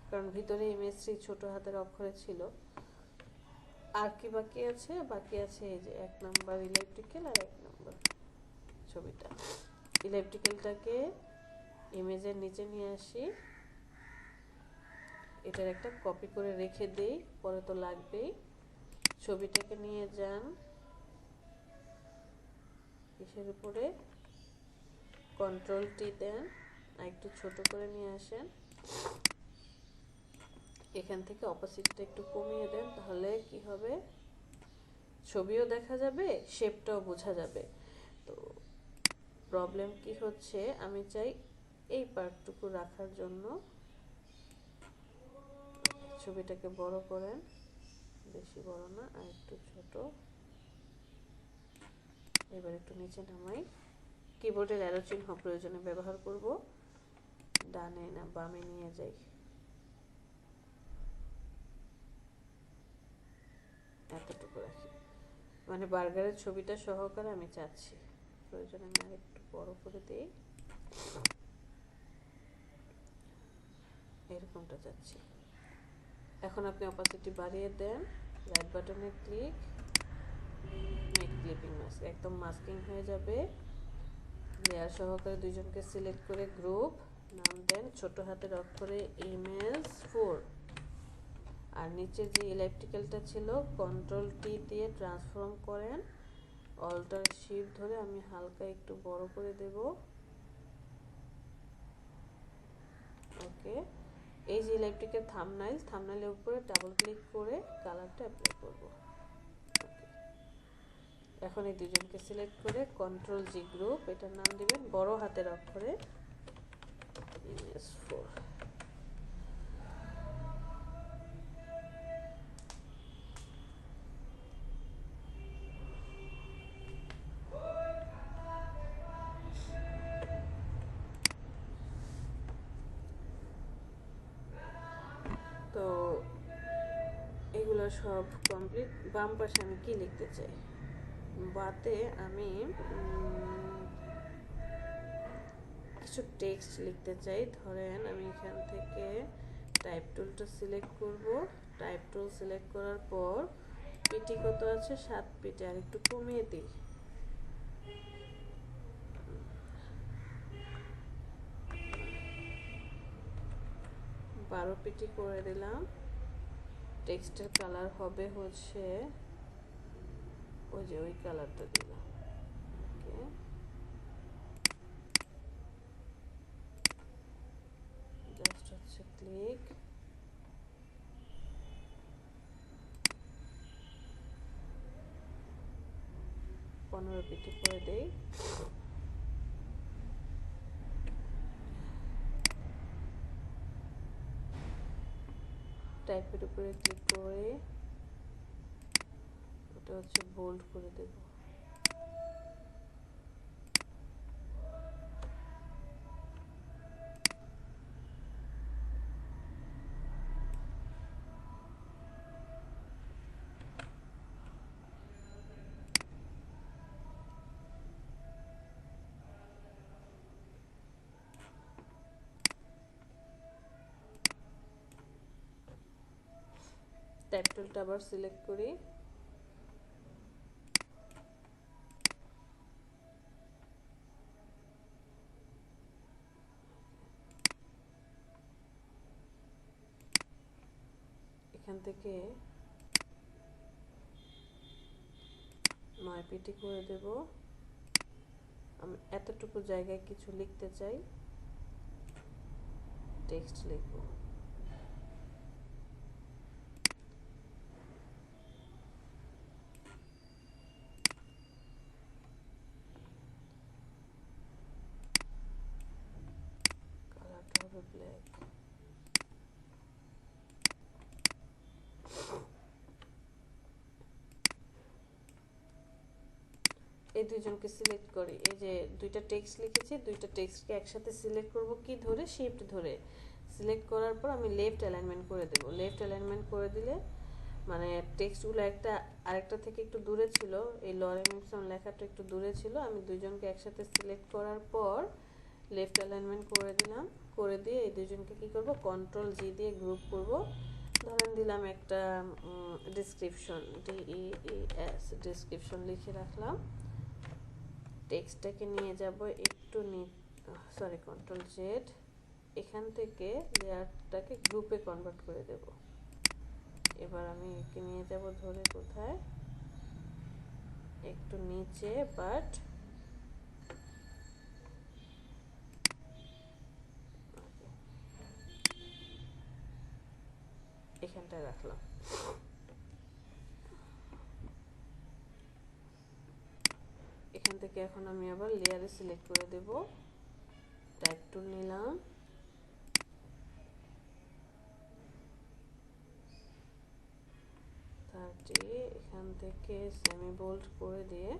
কারণ ভিতরে ইমেজ 3 ছোট হাতের অক্ষরে ছিল। আর কি বাকি আছে? বাকি আছে এই যে 1 নাম্বার ইলেকট্রিক্যাল আর 1 নাম্বার ছবিটা। ইলেকট্রিক্যালটাকে ইমেজের নিচে নিয়ে আসি, এটার একটা কপি করে রেখে দেই, পরে তো লাগবেই। ছবিটাকে নিয়ে যান কিসের উপরে, কন্ট্রোল টি দেন, আর একটু ছোট করে নিয়ে আসেন। এখান থেকে অপোজিটটা একটু কমিয়ে দেন, তাহলে কি হবে? ছবিও দেখা যাবে, শেপটাও বোঝা যাবে। তো প্রবলেম কি হচ্ছে, আমি চাই এই পার্টটুকু রাখার জন্য। ছবিটাকে বড় করেন, বেশি বড় না, আর একটু ছোট। এবার একটু নিচে নামাই। কিবোর্ডের অ্যারো চিহ্ন প্রয়োজনে ব্যবহার করব, ডানে না বামে নিয়ে যাই। এতটুকু রাখি, মানে বার্গারের ছবিটা সহকারে আমি চাচ্ছি। প্রয়োজনে আমি আর একটু বড় করে দিই, এরকমটা চাচ্ছি। এখন আপনি অপাসিটি বাড়িয়ে দেন, রাইট বাটনে ক্লিক, মেক ক্লিপিং মাস্ক, একদম মাস্কিং হয়ে যাবে। লেয়ার সহকারে দুইজনকে সিলেক্ট করে গ্রুপ নাম দেন ছোট হাতের অক্ষরে ইমেজ 4। আর নিচে যে ইলেকট্রিক্যালটা ছিল কন্ট্রোল টি দিয়ে ট্রান্সফর্ম করেন, অল্টার শিফট ধরে আমি হালকা একটু বড় করে দেব। ওকে, এই যে ইলেকট্রিকের থাম্বনেইলের উপরে ডাবল ক্লিক করে কালারটা অ্যাপ্লাই করব। এখন এই দুজনকে সিলেক্ট করে কন্ট্রোল জি গ্রুপ, এটার নাম দিবেন বড় হাতের অক্ষরে ইমেজ 4। তো এগুলো সব কমপ্লিট। বাম পাশে আমি কি লিখতে চাই? বাতে আমি কিছু টেক্সট লিখতে চাই। ধরেন আমি এখান থেকে টাইপ টুলটা সিলেক্ট করব, টাইপ টুল সিলেক্ট করার পর পিটি কত আছে? 7 পিটি, আর একটু কমিয়ে দিই, 12 পিটি করে দিলাম। টেক্সটের কালার হবে হচ্ছে ওই যে ওই কালারটা দিলাম। ওকে, জাস্ট হচ্ছে ক্লিক, পনেরো পিটি করে দেই। টাইপের উপরে ক্লিক করে ওটা হচ্ছে বোল্ড করে দেব। টাইপ টুলটা আবার সিলেক্ট করি, এখান থেকে 9 পিটি করে দেব। আমি এতটুকু জায়গায় কিছু লিখতে চাই, টেক্সট লিখব। কালারটা হবে ব্ল্যাক। এই দুইজনকে সিলেক্ট করি। এই যে দুইটা টেক্সট লিখেছি, দুইটা টেক্সটকে একসাথে সিলেক্ট করব, কি ধরে, শিফট ধরে। সিলেক্ট করার পর আমি লেফট অ্যালাইনমেন্ট করে দেব। লেফট অ্যালাইনমেন্ট করে দিলে মানে টেক্সটগুলো একটা আরেকটা থেকে একটু দূরে ছিল, এই লরেন উইলসন লেখাটা একটু দূরে ছিল। আমি দুইজনকে একসাথে সিলেক্ট করার পর লেফট অ্যালাইনমেন্ট করে দিলাম। করে দিয়ে এই দুইজনকে কি করব, কন্ট্রোল জি দিয়ে গ্রুপ করব। ধরেন দিলাম একটা ডেসক্রিপশন, DEES ডেসক্রিপশন লিখে রাখলাম। টেক্সটটাকে নিয়ে যাব একটু সরি কন্ট্রোল জেড, এখান থেকে লেয়ারটাকে গ্রুপে কনভার্ট করে দেব। এবার আমি একে নিয়ে যাব ধরে কোথায়, একটু নিচে, বাট এখানটায় রাখলাম। এখান থেকে এখন আমি আবার লেয়ারে সিলেক্ট করে দেব, টাইপ টুল নিলাম, এখান থেকে সেমি বোল্ড করে দিয়ে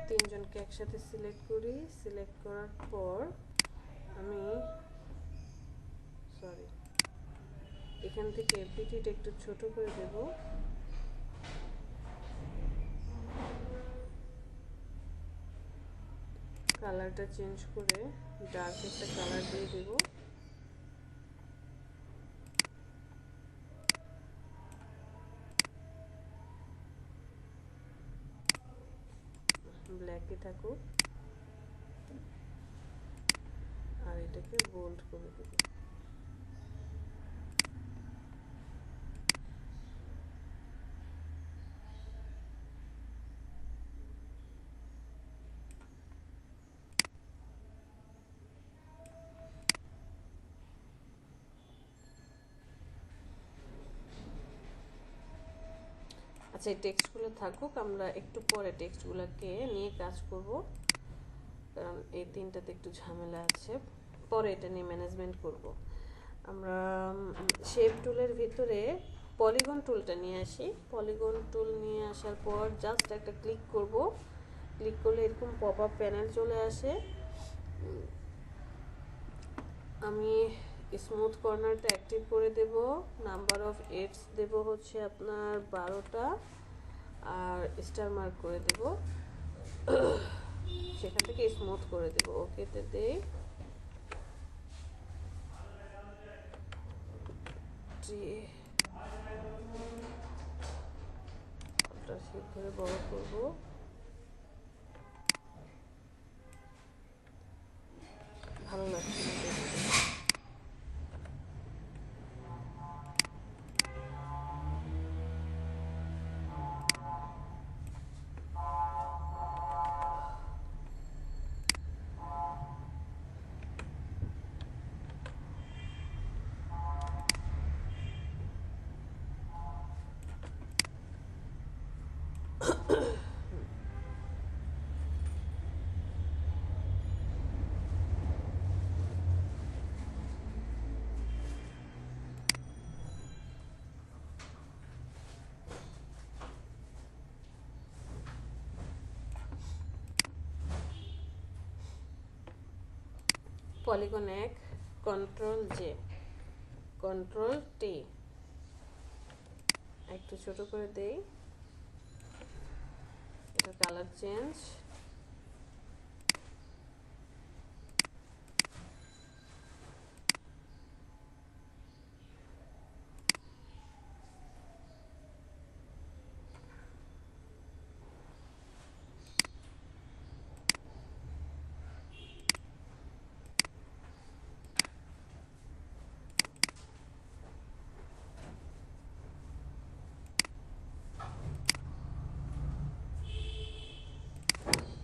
তিনজনকে একসাথে সিলেক্ট করি। সিলেক্ট করার পর আমি সরি এখান থেকে পিটিটা একটু ছোট করে দেব। কালারটা চেঞ্জ করে ডার্ক একটা কালার দিয়ে দেব। ব্ল্যাকই থাকুক, আর এটাকে বোল্ড করে দেব। আচ্ছা, এই টেক্সটগুলো থাকুক, আমরা একটু পরে টেক্সটগুলোকে নিয়ে কাজ করব, কারণ এই তিনটাতে একটু ঝামেলা আছে, পরে এটা নিয়ে ম্যানেজমেন্ট করব। আমরা শেপ টুলের ভিতরে পলিগন টুলটা নিয়ে আসি। পলিগন টুল নিয়ে আসার পর জাস্ট একটা ক্লিক করব। ক্লিক করলে এরকম পপ আপ প্যানেল চলে আসে। আমি স্মুথ কর্নারটা অ্যাক্টিভ করে দেব। নাম্বার অফ এডস দেব হচ্ছে আপনার 12টা, আর স্টার মার্ক করে দেব, সেখান থেকে স্মুথ করে দেব। ওকেতে দেই, ঠিক করে বড় করব। ভালো লাগছে না দেখতে। Polygon 1, control J, control T, একটু ছোট করে দেই, এটা কালার চেঞ্জ,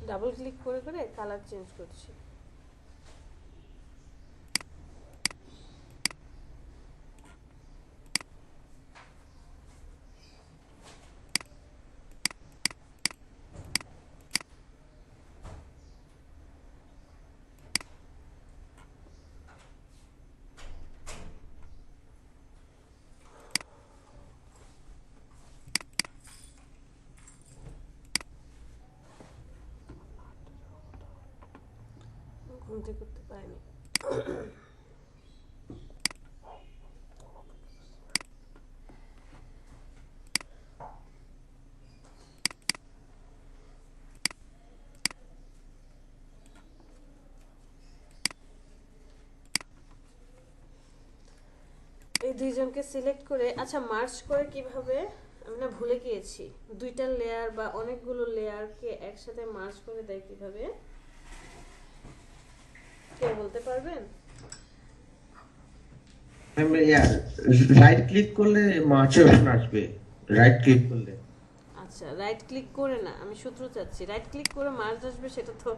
ডাবল ক্লিক করে করে কালার চেঞ্জ করছি। ঘুম থেকে করতে পারিনি। এই দুইজনকে সিলেক্ট করে, আচ্ছা মার্জ করে কিভাবে, আমি না ভুলে গিয়েছি, দুইটা লেয়ার বা অনেকগুলো লেয়ারকে একসাথে মার্জ করে দেয় কিভাবে, কেউ বলতে পারবেন? রাইট ক্লিক করলে মার্চের অপশন আসবে, রাইট ক্লিক করলে। আচ্ছা রাইট ক্লিক করে না, আমি সূত্র চাচ্ছি, রাইট ক্লিক করে মার্জ আসবে সেটা তো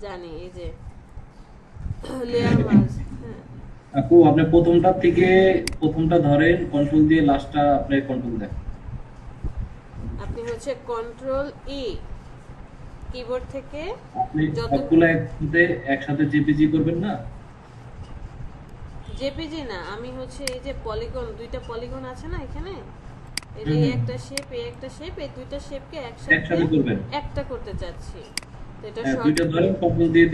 জানি, এই যে লেয়ার মার্জ। হ্যাঁ আপু আপনি প্রথমটা ধরেন, কন্ট্রোল দিয়ে লাস্টটা আপনি কন্ট্রোল দেন। আপনি হচ্ছে কন্ট্রোল ই কিবোর্ড থেকে আপনি যত সবগুলো একসাথে জেপিজি করবেন না? জেপিজি না, আমি হচ্ছে এই যে পলিগন, দুইটা পলিগন আছে না এখানে, এই যে একটা শেপ, এই একটা শেপ, এই দুইটা শেপকে একসাথে একসাথে করবেন। একটা করতে চাচ্ছি, তো এটা হ্যাঁ, শর্ট। দুইটা ধরেন, কন্ট্রোল দিয়ে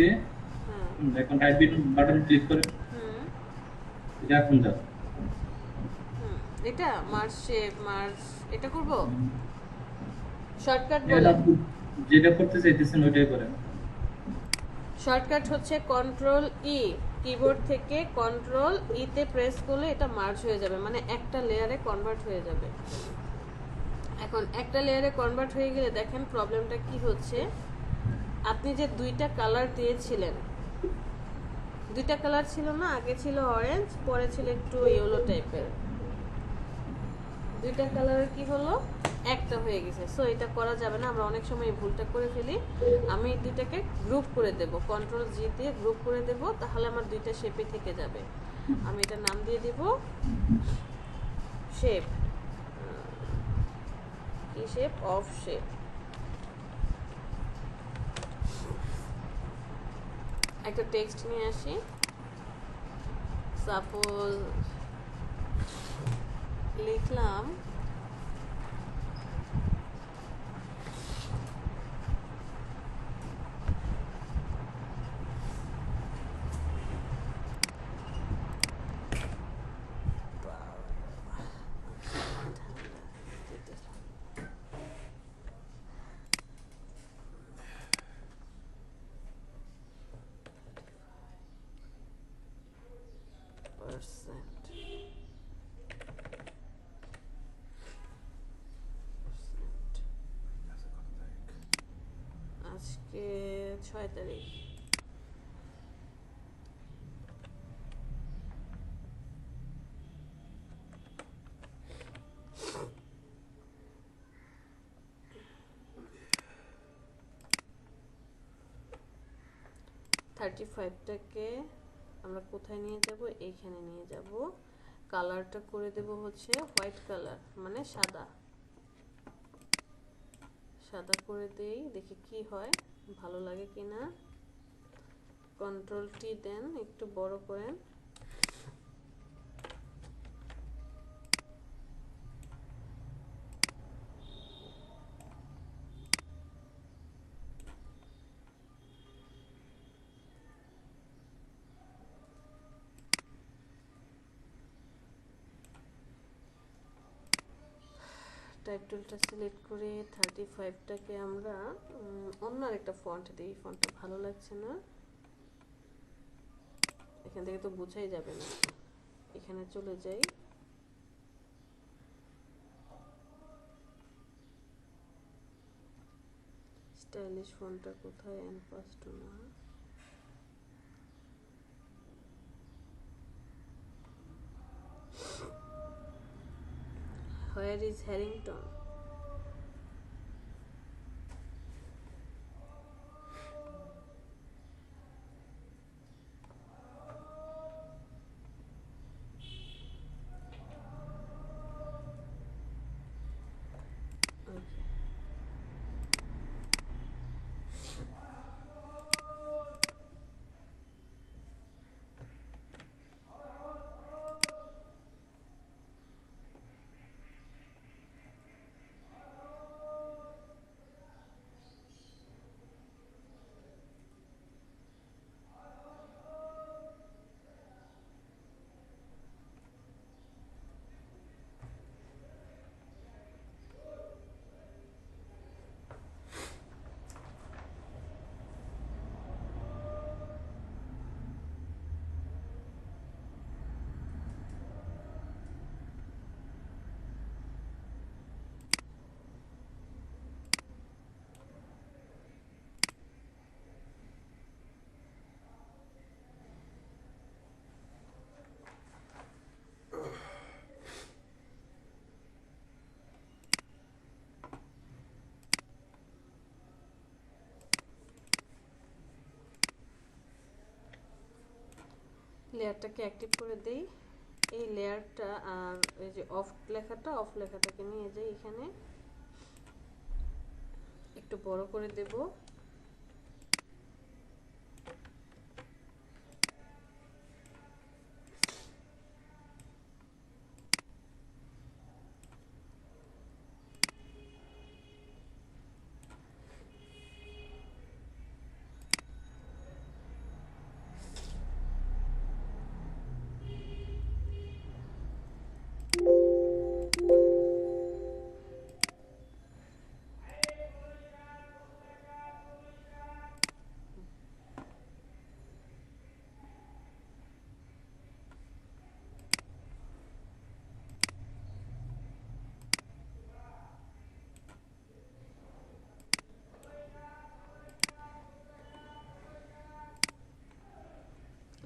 হ্যাঁ এখন রাইট বাটন ক্লিক করেন। হুম এটা এখন যাও। হুম, এটা মার্জ শেপ মার্জ, এটা করব শর্টকাট এটা বলে। আপনি যেটা করতে চাইতেছেন ওইটাই করেন। শর্টকাট হচ্ছে কন্ট্রোল ই, কিবোর্ড থেকে কন্ট্রোল ই তে প্রেস করলে এটা মার্জ হয়ে যাবে, মানে একটা লেয়ারে কনভার্ট হয়ে যাবে। এখন একটা লেয়ারে কনভার্ট হয়ে গেলে দেখেন প্রবলেমটা কি হচ্ছে, আপনি যে দুইটা কালার দিয়েছিলেন, দুইটা কালার ছিল না, আগে ছিল অরেঞ্জ, পরে ছিল একটু ইয়েলো টাইপের, দুইটা কালারের কি হলো, একটা হয়ে গেছে। সো এটা করা যাবে না, আমরা অনেক সময় এই ভুলটা করে ফেলি। আমি দুইটাকে গ্রুপ করে দেব, কন্ট্রোল জি দিয়ে গ্রুপ করে দেব, তাহলে আমার দুইটা শেপই থেকে যাবে। আমি এটা নাম দিয়ে দেব শেপ, কি শেপ, অফ শেপ। একটা টেক্সট নিয়ে আসি, সাপোজ লিখলাম percent, আজকে 6 তারিখ, থার্টি ফাইভটাকে আমরা কোথায় নিয়ে যাব, এইখানে নিয়ে যাব, কালারটা করে দেব হচ্ছে হোয়াইট কালার, মানে সাদা, সাদা করে দেই, দেখি কি হয়, ভালো লাগে কিনা। কন্ট্রোল টি দেন, একটু বড় করেন, টাইপ টুলটা সিলেক্ট করে 35টাকে আমরা অন্য আরেকটা ফন্ট দিই। ফন্টটা ভালো লাগছে না, এখান থেকে তো বোঝাই যাবে না। এখানে চলে যাই, স্টাইলিশ ফন্টটা কোথায়? এনপাস্টো না, হোয়ার ইজ হ্যারিংটন? লেয়ারটাকে অ্যাক্টিভ করে দেই। এই লেয়ারটা আর এই যে অফ লেখাটাকে নিয়ে যাই, এখানে একটু বড় করে দেব।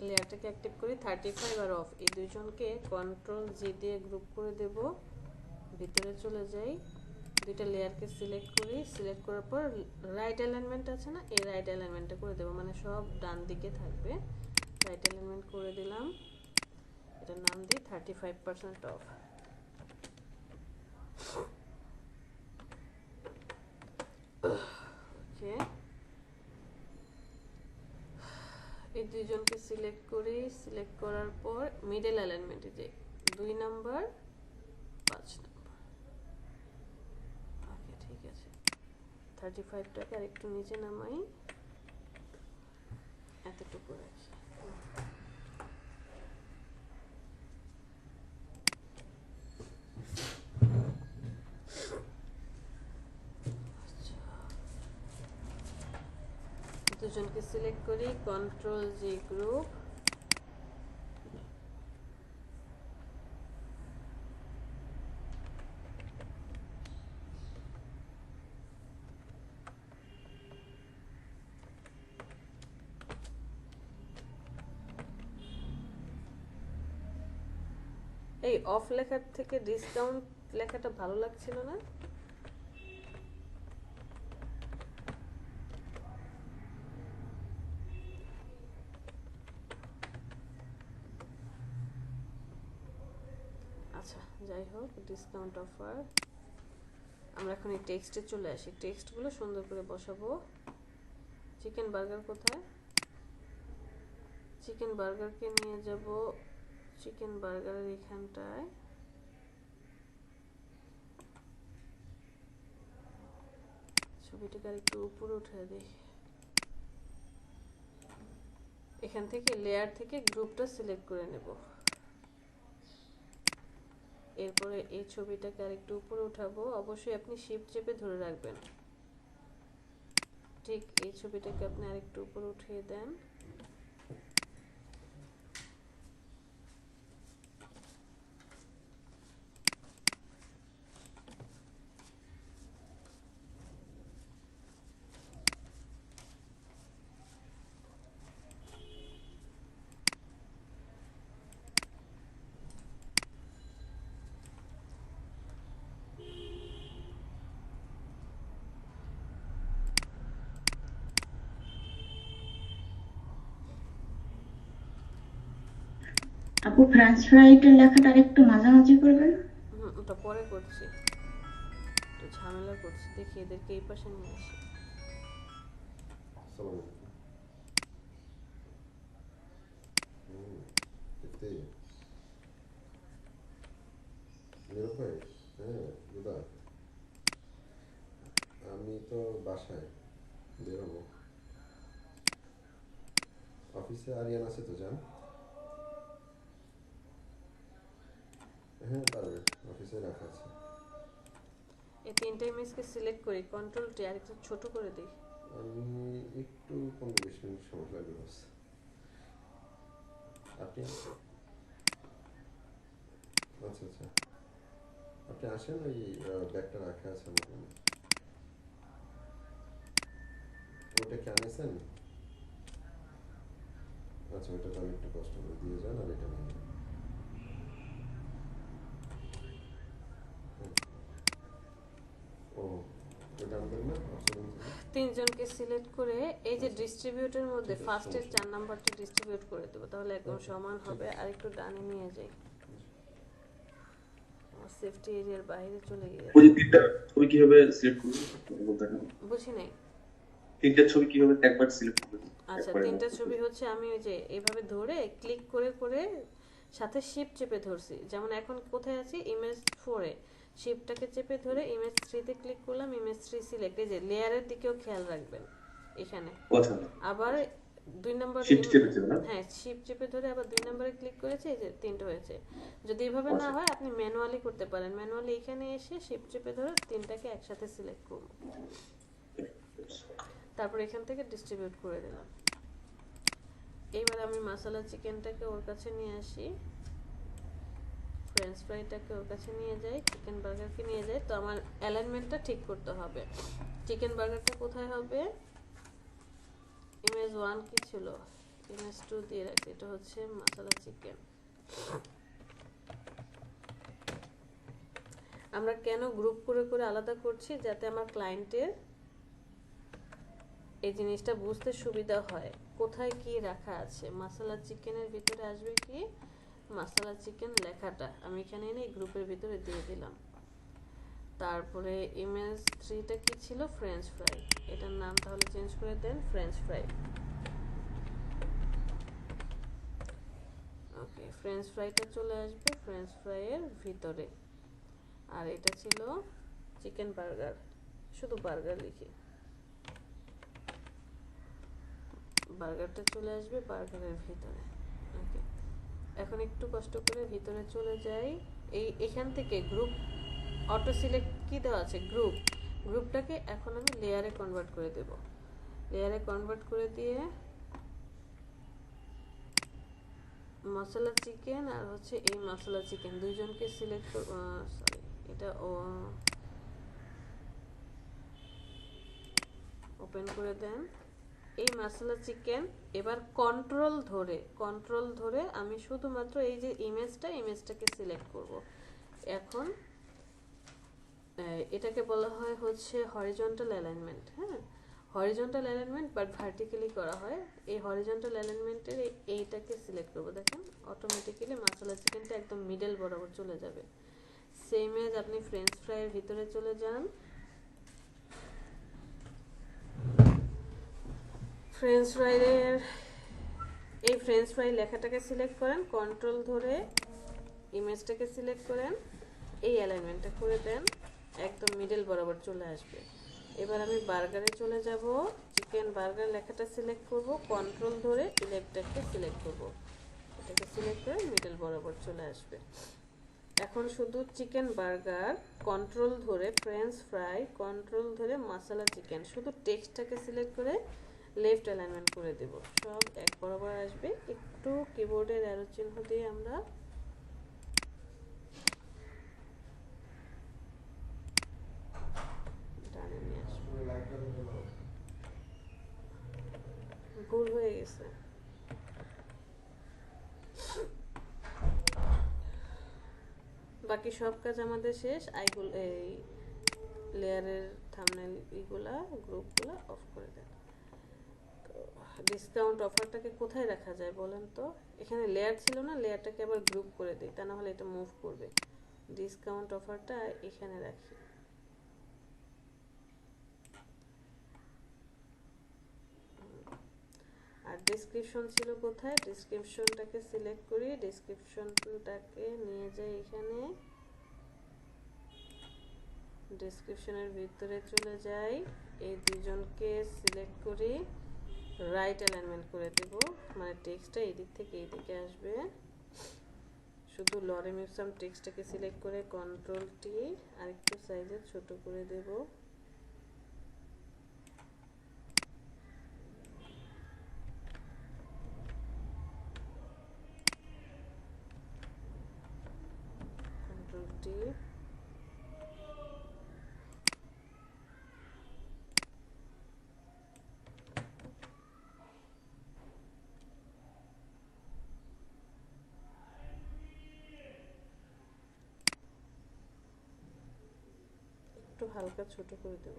লেয়ারটাকে অ্যাক্টিভ করি, 35 আর অফ এই দুইজনকে কন্ট্রোল জি দিয়ে গ্রুপ করে দেব। ভিতরে চলে যাই, দুইটা লেয়ারকে সিলেক্ট করি, সিলেক্ট করার পর রাইট অ্যালাইনমেন্ট আছে না, এই রাইট অ্যালাইনমেন্টটা করে দেব, মানে সব ডান দিকে থাকবে। রাইট অ্যালাইনমেন্ট করে দিলাম, এটার নাম দিই 35% অফ। ওকে, এই দুইজনকে সিলেক্ট করি, সিলেক্ট করার পর মিডল অ্যালাইনমেন্টে যাই, 2 নাম্বার 5 নাম্বার। ওকে, ঠিক আছে, 35টাকে আর একটু নিচে নামাই, এতটুকু রাখি। দুজনকে সিলেক্ট করি, কন্ট্রোল জি গ্রুপ, এই অফ লেখার থেকে ডিসকাউন্ট লেখাটা ভালো লাগছিল না। আচ্ছা, যাই হোক, ডিসকাউন্ট অফার। আমরা এখন এই টেক্সটে চলে আসি, টেক্সটগুলো সুন্দর করে বসাবো। চিকেন বার্গার কোথায়? চিকেন বার্গারকে নিয়ে যাব চিকেন বার্গারের এখানটায়, ছবিটাকে আর একটু উপরে উঠে দিই। এখান থেকে লেয়ার থেকে গ্রুপটা সিলেক্ট করে নেব। এরপরে এই ছবিটাকে আরেকটু উপরে উঠাবো, অবশ্যই আপনি শিফট চেপে ধরে রাখবেন। ঠিক এই ছবিটাকে আপনি আরেকটু উপরে উঠিয়ে দেন। আপু ফ্রেঞ্চ ফ্রাইটের লেখাটা আরেকটু মাঝামাঝি করবেন। ওটা পরে করছি, একটু ঝামেলা করছি, দেখি এদেরকে এই পাশে নিয়ে আসি। নিরুপায়, হ্যাঁ বুদা, আমি তো বাসায় বেরোবো, অফিসে আরিয়ান আছে তো যান। হ্যাঁ পারবে, অফিসে রাখা আছে। এই তিনটা ইমেজকে সিলেক্ট করি, কন্ট্রোল টি, আর একটু ছোট করে দিই। আমি একটু 15-20 মিনিট সময় লাগবে বাস। আপনি আচ্ছা আচ্ছা, আপনি আসেন, ওই ব্যাগটা রাখা আছে আমার রুমে। ওটা কি আনেছেন? আচ্ছা, ওইটা তাহলে একটু কষ্ট করে দিয়ে যান, আর এটা নিয়ে যান। ও ওটা আনবেন না, অপশন তিনজনকে সিলেক্ট করে এই যে ডিস্ট্রিবিউটের মধ্যে ফার্স্টের 4 নাম্বারটা ডিস্ট্রিবিউট করে দেবো, তাহলে একদম সমান হবে। আর একটু ডানে নিয়ে যাই, সেফটি এরিয়ার বাইরে চলে গিয়েছে। ওই তিনটা ছবি কিভাবে সিলেক্ট করবেন বলতে পারেন? বুঝি নাই। তিনটা ছবি কিভাবে একবার সিলেক্ট করবেন? আচ্ছা, তিনটা ছবি হচ্ছে আমি ওই যে এভাবে ধরে ক্লিক করে করে সাথে শিফট চেপে ধরছি। যেমন এখন কোথায় আছি, ইমেজ 4 এ, শিফটটাকে চেপে ধরে ইমেজ 3 তে ক্লিক করলাম, ইমেজ 3 সিলেক্ট। এই যে লেয়ারের দিকেও খেয়াল রাখবেন এখানে। কথা আবার 2 নাম্বার, শিফট চেপে চেপে না? হ্যাঁ শিফট চেপে ধরে আবার 2 নম্বরে ক্লিক করেছে, এই যে 3টা হয়েছে। যদি এভাবে না হয় আপনি ম্যানুয়ালি করতে পারেন। ম্যানুয়ালি এখানে এসে শিফট চেপে ধরে তিনটাকে একসাথে সিলেক্ট করব, তারপর এখান থেকে ডিস্ট্রিবিউট করে দিলাম। এইবার আমি মশলা চিকেনটাকে ওর কাছে নিয়ে আসি, ফ্রেঞ্চ ফ্রাইটাকে ওর কাছে নিয়ে যাই, চিকেন বার্গারকে নিয়ে যাই। তো আমার অ্যালাইনমেন্টটা ঠিক করতে হবে। চিকেন বার্গারটা কোথায় হবে, ইমেজ 1 কি ছিল, ইমেজ 2 দিয়ে রাখছি, এটা হচ্ছে মশলা চিকেন। আমরা কেন গ্রুপ করে করে আলাদা করছি, যাতে আমার ক্লায়েন্টের এই জিনিসটা বুঝতে সুবিধা হয় কোথায় কি রাখা আছে। মশলা চিকেনের ভিতরে আসবে কি, মশলা চিকেন লেখাটা আমি এখানে এনে এই গ্রুপের ভিতরে দিয়ে দিলাম। তারপরে ইমেজ 3টা কি ছিল, ফ্রেঞ্চ ফ্রাই, এটার নাম তাহলে চেঞ্জ করে দেন ফ্রেঞ্চ ফ্রাই। ওকে, ফ্রেঞ্চ ফ্রাইটা চলে আসবে ফ্রেঞ্চ ফ্রাইয়ের ভিতরে। আর এটা ছিল চিকেন বার্গার, শুধু বার্গার লিখি, বার্গারটা চলে আসবে বার্গারের ভিতরে। ওকে, এখন একটু কষ্ট করে ভিতরে চলে যাই। এখান থেকে গ্রুপ অটো সিলেক্ট কি দেওয়া আছে, গ্রুপটাকে এখন আমি লেয়ারে কনভার্ট করে দেব। লেয়ারে কনভার্ট করে দিয়ে মশলা চিকেন আর হচ্ছে এই মশলা চিকেন দুইজনকে সিলেক্ট সরি, এটা ওপেন করে দেন। এই মশলা চিকেন এবার কন্ট্রোল ধরে আমি শুধুমাত্র এই যে ইমেজটাকে সিলেক্ট করব। এখন এটাকে বলা হয় হচ্ছে হরিজন্টাল অ্যালাইনমেন্ট। হ্যাঁ, হরিজন্টাল অ্যালাইনমেন্ট বাট ভার্টিক্যালি করা হয়। এই হরিজন্টাল অ্যালাইনমেন্টের এইটাকে সিলেক্ট করব, দেখেন অটোমেটিক্যালি মশলা চিকেনটা একদম মিডল বরাবর চলে যাবে। সেম এজ আপনি ফ্রেঞ্চ ফ্রাইয়ের ভিতরে চলে যান, ফ্রেঞ্চ ফ্রাইয়ের এই ফ্রেঞ্চ ফ্রাই লেখাটাকে সিলেক্ট করেন, কন্ট্রোল ধরে ইমেজটাকে সিলেক্ট করেন, এই অ্যালাইনমেন্টটা করে দেন, একদম মিডল বরাবর চলে আসবে। এবার আমি বার্গারে চলে যাব, চিকেন বার্গার লেখাটা সিলেক্ট করব, কন্ট্রোল ধরে লেফটটাকে সিলেক্ট করব, এটাকে সিলেক্ট করে মিডল বরাবর চলে আসবে। এখন শুধু চিকেন বার্গার কন্ট্রোল ধরে, ফ্রেঞ্চ ফ্রাই কন্ট্রোল ধরে, মশলা চিকেন, শুধু টেক্সটটাকে সিলেক্ট করে লেফট অ্যালাইনমেন্ট করে দেব। সব এক বরাবর আসবে। একটু কিবোর্ডের অ্যারো চিহ্ন দিয়ে আমরা ডানে নিয়ে আসবো। ভুল হয়ে গেছে। বাকি সব কাজ আমাদের শেষ। আইগুলো এই লেয়ারের থাম্বনেল এইগুলা গ্রুপগুলা অফ করে দেন। তো ডিসকাউন্ট অফারটাকে কোথায় রাখা যায় বলেন তো? এখানে লেয়ার ছিল না, লেয়ারটাকে আবার গ্রুপ করে দিই, তা না হলে এটা মুভ করবে। ডিসকাউন্ট অফারটা এখানে রাখি। আর ডেসক্রিপশন ছিল কোথায়? ডেসক্রিপশনটাকে সিলেক্ট করি, ডেসক্রিপশনটাকে নিয়ে যাই এখানে, ডেসক্রিপশনের ভিতরে চলে যাই, এই দুজনকে সিলেক্ট করি, রাইট অ্যালাইনমেন্ট করে দেব, মানে টেক্সটটা এই দিক থেকে এই দিকে আসবে। শুধু লরেম ইপসাম টেক্সটটাকে সিলেক্ট করে কন্ট্রোল টি আর একটু সাইজে ছোট করে দেব। কন্ট্রোল টি, একটু হালকা ছোট করে দেব।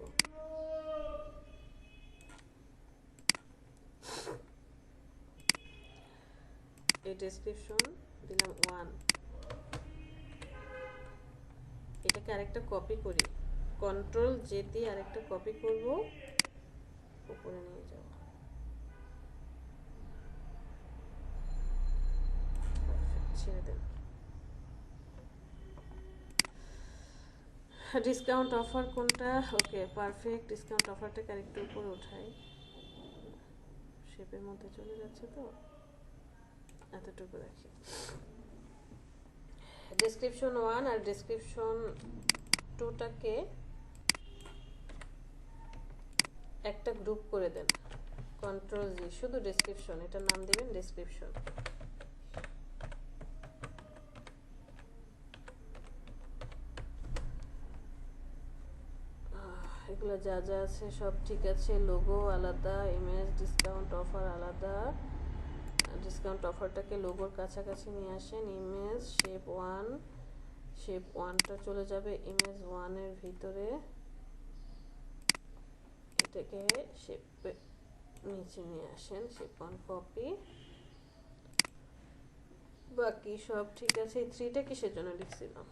এই ডেসক্রিপশন দিলাম 1। এটাকে আরেকটা কপি করি, কন্ট্রোল জে দিয়ে আরেকটা কপি করব, উপরে নিয়ে যাব। ছেড়ে দেন। ডিসকাউন্ট অফার কোনটা? ওকে, পারফেক্ট। ডিসকাউন্ট অফারটাকে আরেকটু উপরে উঠাই, শেপের মধ্যে চলে যাচ্ছে তো, এতটুকু রাখি। ডেসক্রিপশন 1 আর ডেসক্রিপশন 2টাকে একটা গ্রুপ করে দেন, কন্ট্রোল জি, শুধু ডেসক্রিপশন, এটার নাম দিবেন ডেসক্রিপশন। এগুলো যা যা আছে সব ঠিক আছে। লোগো আলাদা, ইমেজ, ডিসকাউন্ট অফার আলাদা। ডিসকাউন্ট অফারটাকে লোগোর কাছাকাছি নিয়ে আসেন। ইমেজ শেপ 1, শেপ 1টা চলে যাবে ইমেজ 1 এর ভিতরে, এটাকে শেপে নিচে নিয়ে আসেন, শেপ 1 কপি। বাকি সব ঠিক আছে। এই 3টা কিসের জন্য লিখছিলাম?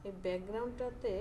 এই ব্যাকগ্রাউন্ডটাতে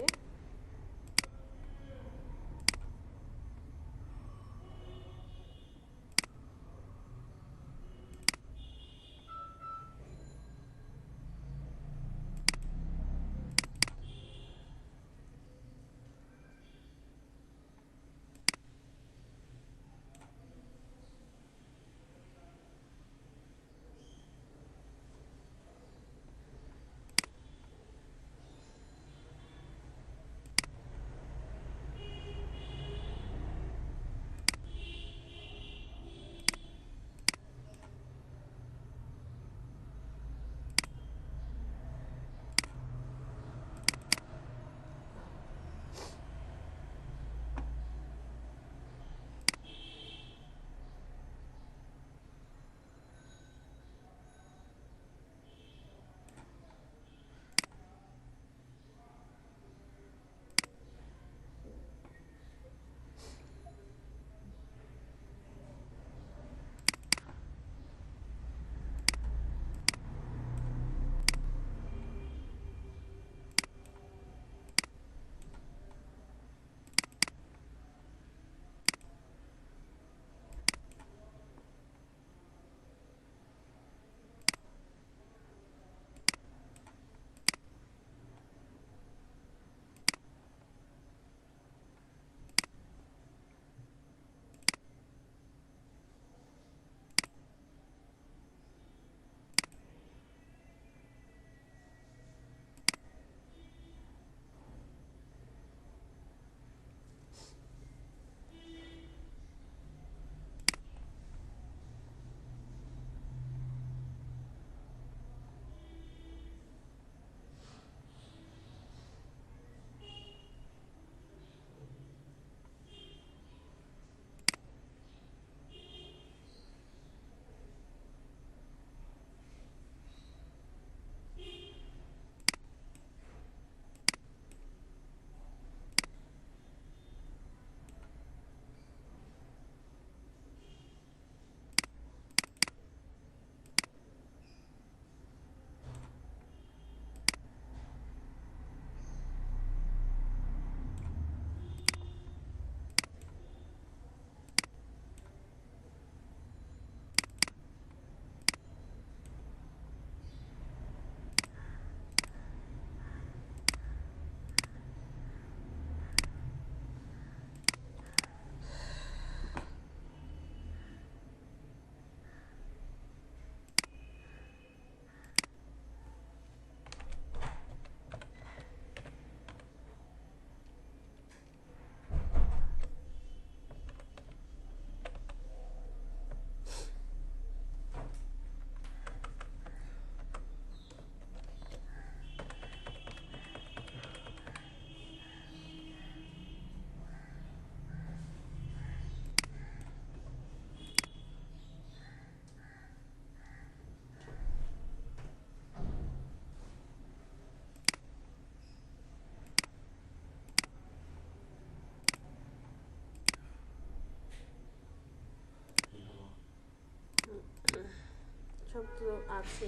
দিচ্ছি,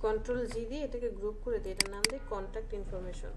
কন্ট্রোল জি দিয়ে এটাকে গ্রুপ করে দিই, এটার নাম দিই কন্ট্যাক্ট ইনফরমেশন।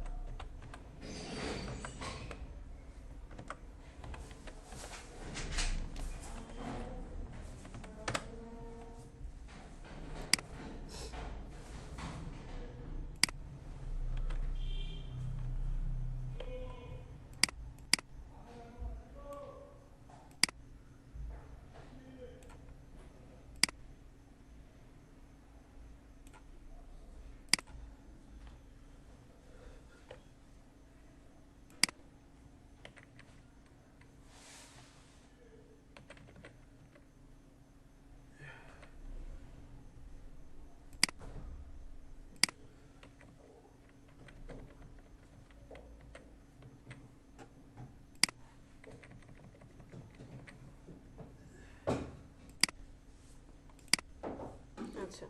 আচ্ছা,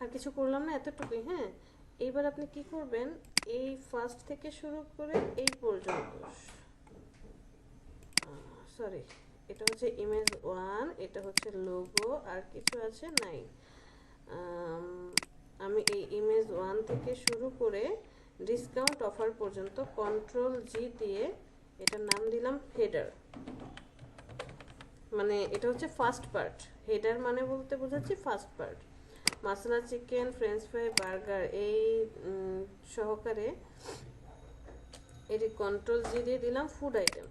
আর কিছু করলাম না, এতটুকুই। হ্যাঁ, এইবার আপনি কি করবেন, এই ফার্স্ট থেকে শুরু করে এই পর্যন্ত, সরি, এটা হচ্ছে ইমেজ 1, এটা হচ্ছে লোগো, আর কিছু আছে নাই। আমি এই ইমেজ 1 থেকে শুরু করে ডিসকাউন্ট অফার পর্যন্ত কন্ট্রোল জি দিয়ে এটার নাম দিলাম হেডার। মানে এটা হচ্ছে ফার্স্ট পার্ট, হেডার মানে বলতে বোঝাচ্ছি ফার্স্ট পার্ট। মশলা চিকেন, ফ্রেঞ্চ ফ্রাই, বার্গার এই সহকারে এটি কন্ট্রোল জি দিয়ে দিলাম ফুড আইটেম।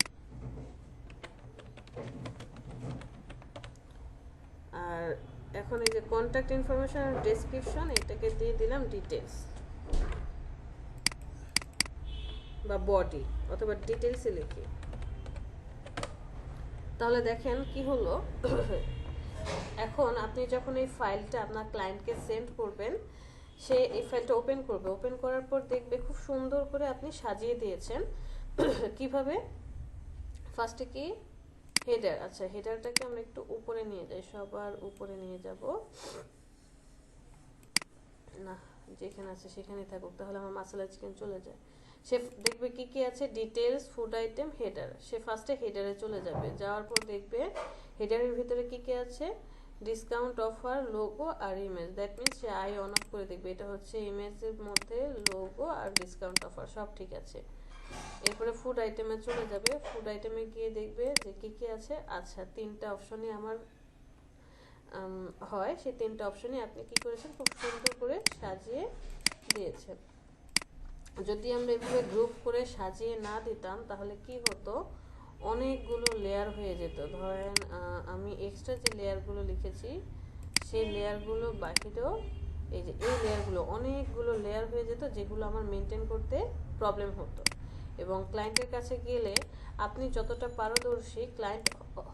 আর এখন এই যে কন্ট্যাক্ট ইনফরমেশন আর ডেসক্রিপশন, এটাকে দিয়ে দিলাম ডিটেলস বা বডি, অথবা ডিটেলসে লিখি। তাহলে দেখেন কি হলো, এখন আপনি যখন এই ফাইলটা আপনার ক্লায়েন্টকে সেন্ড করবেন, সে এই ফাইলটা ওপেন করবে, ওপেন করার পর দেখবে খুব সুন্দর করে আপনি সাজিয়ে দিয়েছেন। কিভাবে, ফার্স্টে কি হেডার, আচ্ছা হেডারটাকে আমরা একটু উপরে নিয়ে যাই, সবার উপরে নিয়ে যাব না, যেখানে আছে সেখানেই থাকুক, তাহলে আমার মশলা চিকেন চলে যায়। সে দেখবে কি কি আছে, ডিটেলস, ফুড আইটেম, হেডার। সে ফার্স্টে হেডারে চলে যাবে, যাওয়ার পর দেখবে হেডারের ভিতরে কি কি আছে, ডিসকাউন্ট অফার, লোগো আর ইমেজ। দ্যাট মিনস সে আই অন অফ করে দেখবে এটা হচ্ছে ইমেজের মধ্যে লোগো আর ডিসকাউন্ট অফার সব ঠিক আছে। এরপরে ফুড আইটেমে চলে যাবে, ফুড আইটেমে গিয়ে দেখবে যে কি কি আছে। আচ্ছা, 3টা অপশনই আমার হয়, সেই 3টা অপশনই আপনি কি করেছেন, খুব সুন্দর করে সাজিয়ে দিয়েছেন। যদি আমরা এভাবে গ্রুপ করে সাজিয়ে না দিতাম তাহলে কি হতো, অনেকগুলো লেয়ার হয়ে যেত। ধরেন আমি এক্সট্রা যে লেয়ারগুলো লিখেছি সেই লেয়ারগুলো বাহিরেও, এই যে এই লেয়ারগুলো অনেকগুলো লেয়ার হয়ে যেত, যেগুলো আমার মেনটেন করতে প্রবলেম হতো। এবং ক্লায়েন্টের কাছে গেলে আপনি যতটা পারদর্শী, ক্লায়েন্ট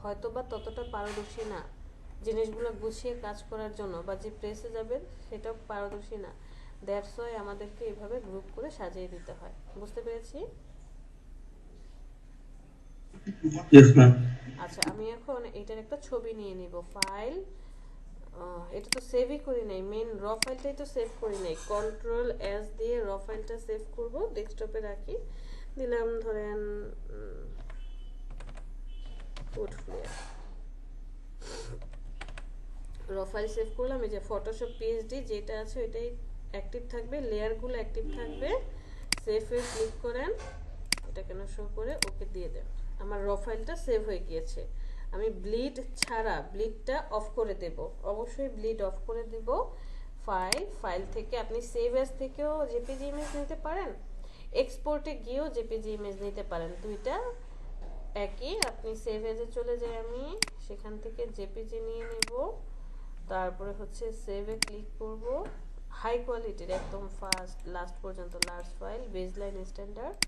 হয়তো বা ততটা পারদর্শী না জিনিসগুলো গুছিয়ে কাজ করার জন্য, বা যে প্রেসে যাবেন সেটাও পারদর্শী না। দ্যাটস ওয়াই আমাদেরকে এইভাবে গ্রুপ করে সাজিয়ে দিতে হয়। বুঝতে পেরেছি? আচ্ছা, আমি এখন এটার একটা ছবি নিয়ে নিব। ফাইল, এটা তো সেভই করি নাই, মেন র ফাইলটাই তো সেভ করি নাই। কন্ট্রোল এস দিয়ে র ফাইলটা সেভ করব, ডেস্কটপে রাখি, দিলাম ধরেন ফুড ফ্লেয়ার। র ফাইল সেভ করলাম, এই যে ফটোশপ পিএইচডি যেটা আছে ওইটাই অ্যাক্টিভ থাকবে, লেয়ারগুলো অ্যাক্টিভ থাকবে। সেভে ক্লিক করেন, এটা কেন শো করে, ওকে দিয়ে দেন। আমার র ফাইলটা সেভ হয়ে গিয়েছে। আমি ব্লিড ছাড়া, ব্লিডটা অফ করে দেব, অবশ্যই ব্লিড অফ করে দেব। ফাইল থেকে আপনি সেভ অ্যাজ থেকেও জেপিজি ইমেজ নিতে পারেন, এক্সপোর্টে গিয়েও জেপিজি ইমেজ নিতে পারেন, দুইটা একই। আপনি সেভ অ্যাজে চলে যাই, আমি সেখান থেকে জেপিজি নিয়ে নেব, তারপরে হচ্ছে সেভে ক্লিক করব। হাই কোয়ালিটির একদম ফার্স্ট লাস্ট পর্যন্ত লার্জ ফাইল, বেজলাইন স্ট্যান্ডার্ড।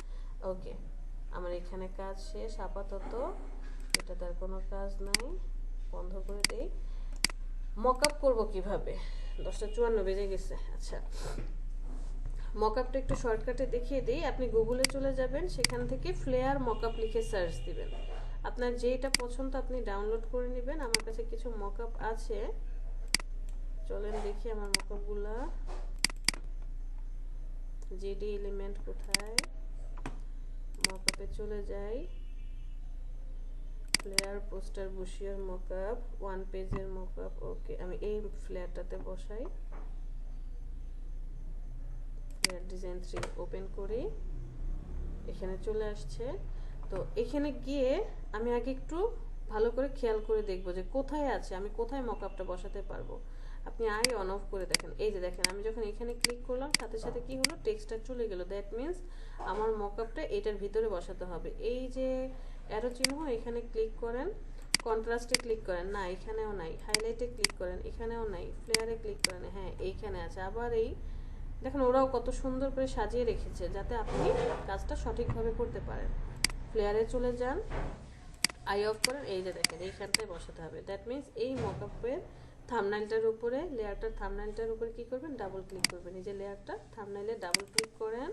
ওকে, আমার এখানে কাজ শেষ আপাতত, এটা তার কোনো কাজ নাই, বন্ধ করে দেই। মকআপ করব কিভাবে, 10:54 বেজে গেছে। আচ্ছা, মকআপটা একটু শর্টকাটে দেখিয়ে দিই। আপনি গুগলে চলে যাবেন, সেখান থেকে ফ্লেয়ার মকআপ লিখে সার্চ দিবেন, আপনার যেটা পছন্দ আপনি ডাউনলোড করে নেবেন। আমার কাছে কিছু মকআপ আছে, চলেন দেখি আমার মকআপগুলা। জেডি এলিমেন্ট কোথায়, মকআপে চলে যাই। ফ্লেয়ার পোস্টার বুশিয়ার মকআপ 1 পেজের মকআপ। ওকে, আমি এই ফ্লেয়ারটাতে বসাই। ফ্লেয়ার ডিজাইন 3 ওপেন করি, এখানে চলে আসছে। তো এখানে গিয়ে আমি আগে একটু ভালো করে খেয়াল করে দেখবো যে কোথায় আছে, আমি কোথায় মকআপটা বসাতে পারবো। আপনি আই অন অফ করে দেখেন, এই যে দেখেন আমি যখন এখানে ক্লিক করলাম সাথে সাথে কি হলো, টেক্সটটা চলে গেল। দ্যাট মিন্স আমার মকআপটা এটার ভিতরে বসাতে হবে। এই যে অ্যারো চিহ্ন, এখানে ক্লিক করেন, কন্ট্রাস্টে ক্লিক করেন, না এখানেও নাই, হাইলাইটে ক্লিক করেন, এখানেও নাই, ফ্লেয়ারে ক্লিক করেন, হ্যাঁ এইখানে আছে। আবার এই দেখেন ওরাও কত সুন্দর করে সাজিয়ে রেখেছে যাতে আপনি কাজটা সঠিকভাবে করতে পারেন। ফ্লেয়ারে চলে যান, আই অফ করেন, এই যে দেখেন এইখানটায় বসাতে হবে। দ্যাট মিন্স এই মকআপের থাম্বনেইলটার উপরে, লেয়ারটার থাম্বনেইলটার উপরে কি করবেন, ডাবল ক্লিক করবেন। এই যে লেয়ারটা থাম্বনেইলে ডাবল ক্লিক করেন।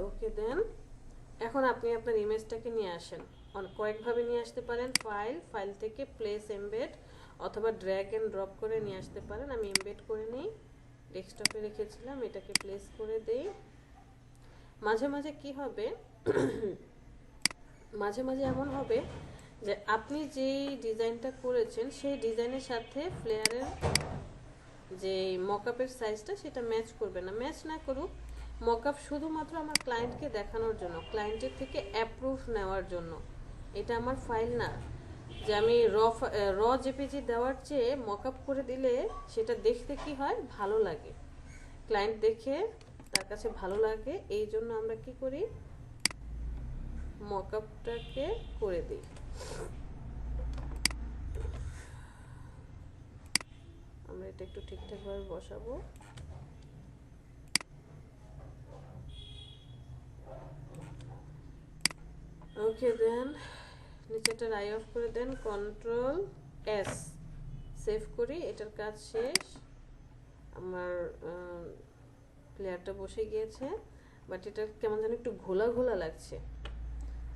ওকে, দেন এখন আপনি আপনার ইমেজটাকে নিয়ে আসেন। কয়েকভাবে নিয়ে আসতে পারেন, ফাইল থেকে প্লেস এমবেড, অথবা ড্র্যাগ এন্ড ড্রপ করে নিয়ে আসতে পারেন। আমি এমবেড করে নিই, ডেস্কটপে রেখেছিলাম, এটাকে প্লেস করে দেই। মাঝে মাঝে কি হবে, মাঝে মাঝে এমন হবে যে আপনি যেই ডিজাইনটা করেছেন সেই ডিজাইনের সাথে ফ্লেয়ারের যে মকআপের সাইজটা সেটা ম্যাচ করবে না। ম্যাচ না করুক, মকআপ শুধুমাত্র আমার ক্লায়েন্টকে দেখানোর জন্য, ক্লায়েন্টের থেকে অ্যাপ্রুভ নেওয়ার জন্য। এটা আমার ফাইল না যে আমি র জেপিজি দেওয়ার চেয়ে মকআপ করে দিলে সেটা দেখতে কি হয়, ভালো লাগে, ক্লায়েন্ট দেখে তার কাছে ভালো লাগে। এই জন্য আমরা কি করি, মকআপটাকে করে দিই। আমরা এটা একটু ঠিকঠাকভাবে বসাবো। ওকে, দেন নিচেটা আই অফ করে দেন, কন্ট্রোল এস, সেভ করি। এটার কাজ শেষ, আমার প্লেয়ারটা বসে গিয়েছে, বাট এটা কেমন যেন একটু ঘোলা ঘোলা লাগছে।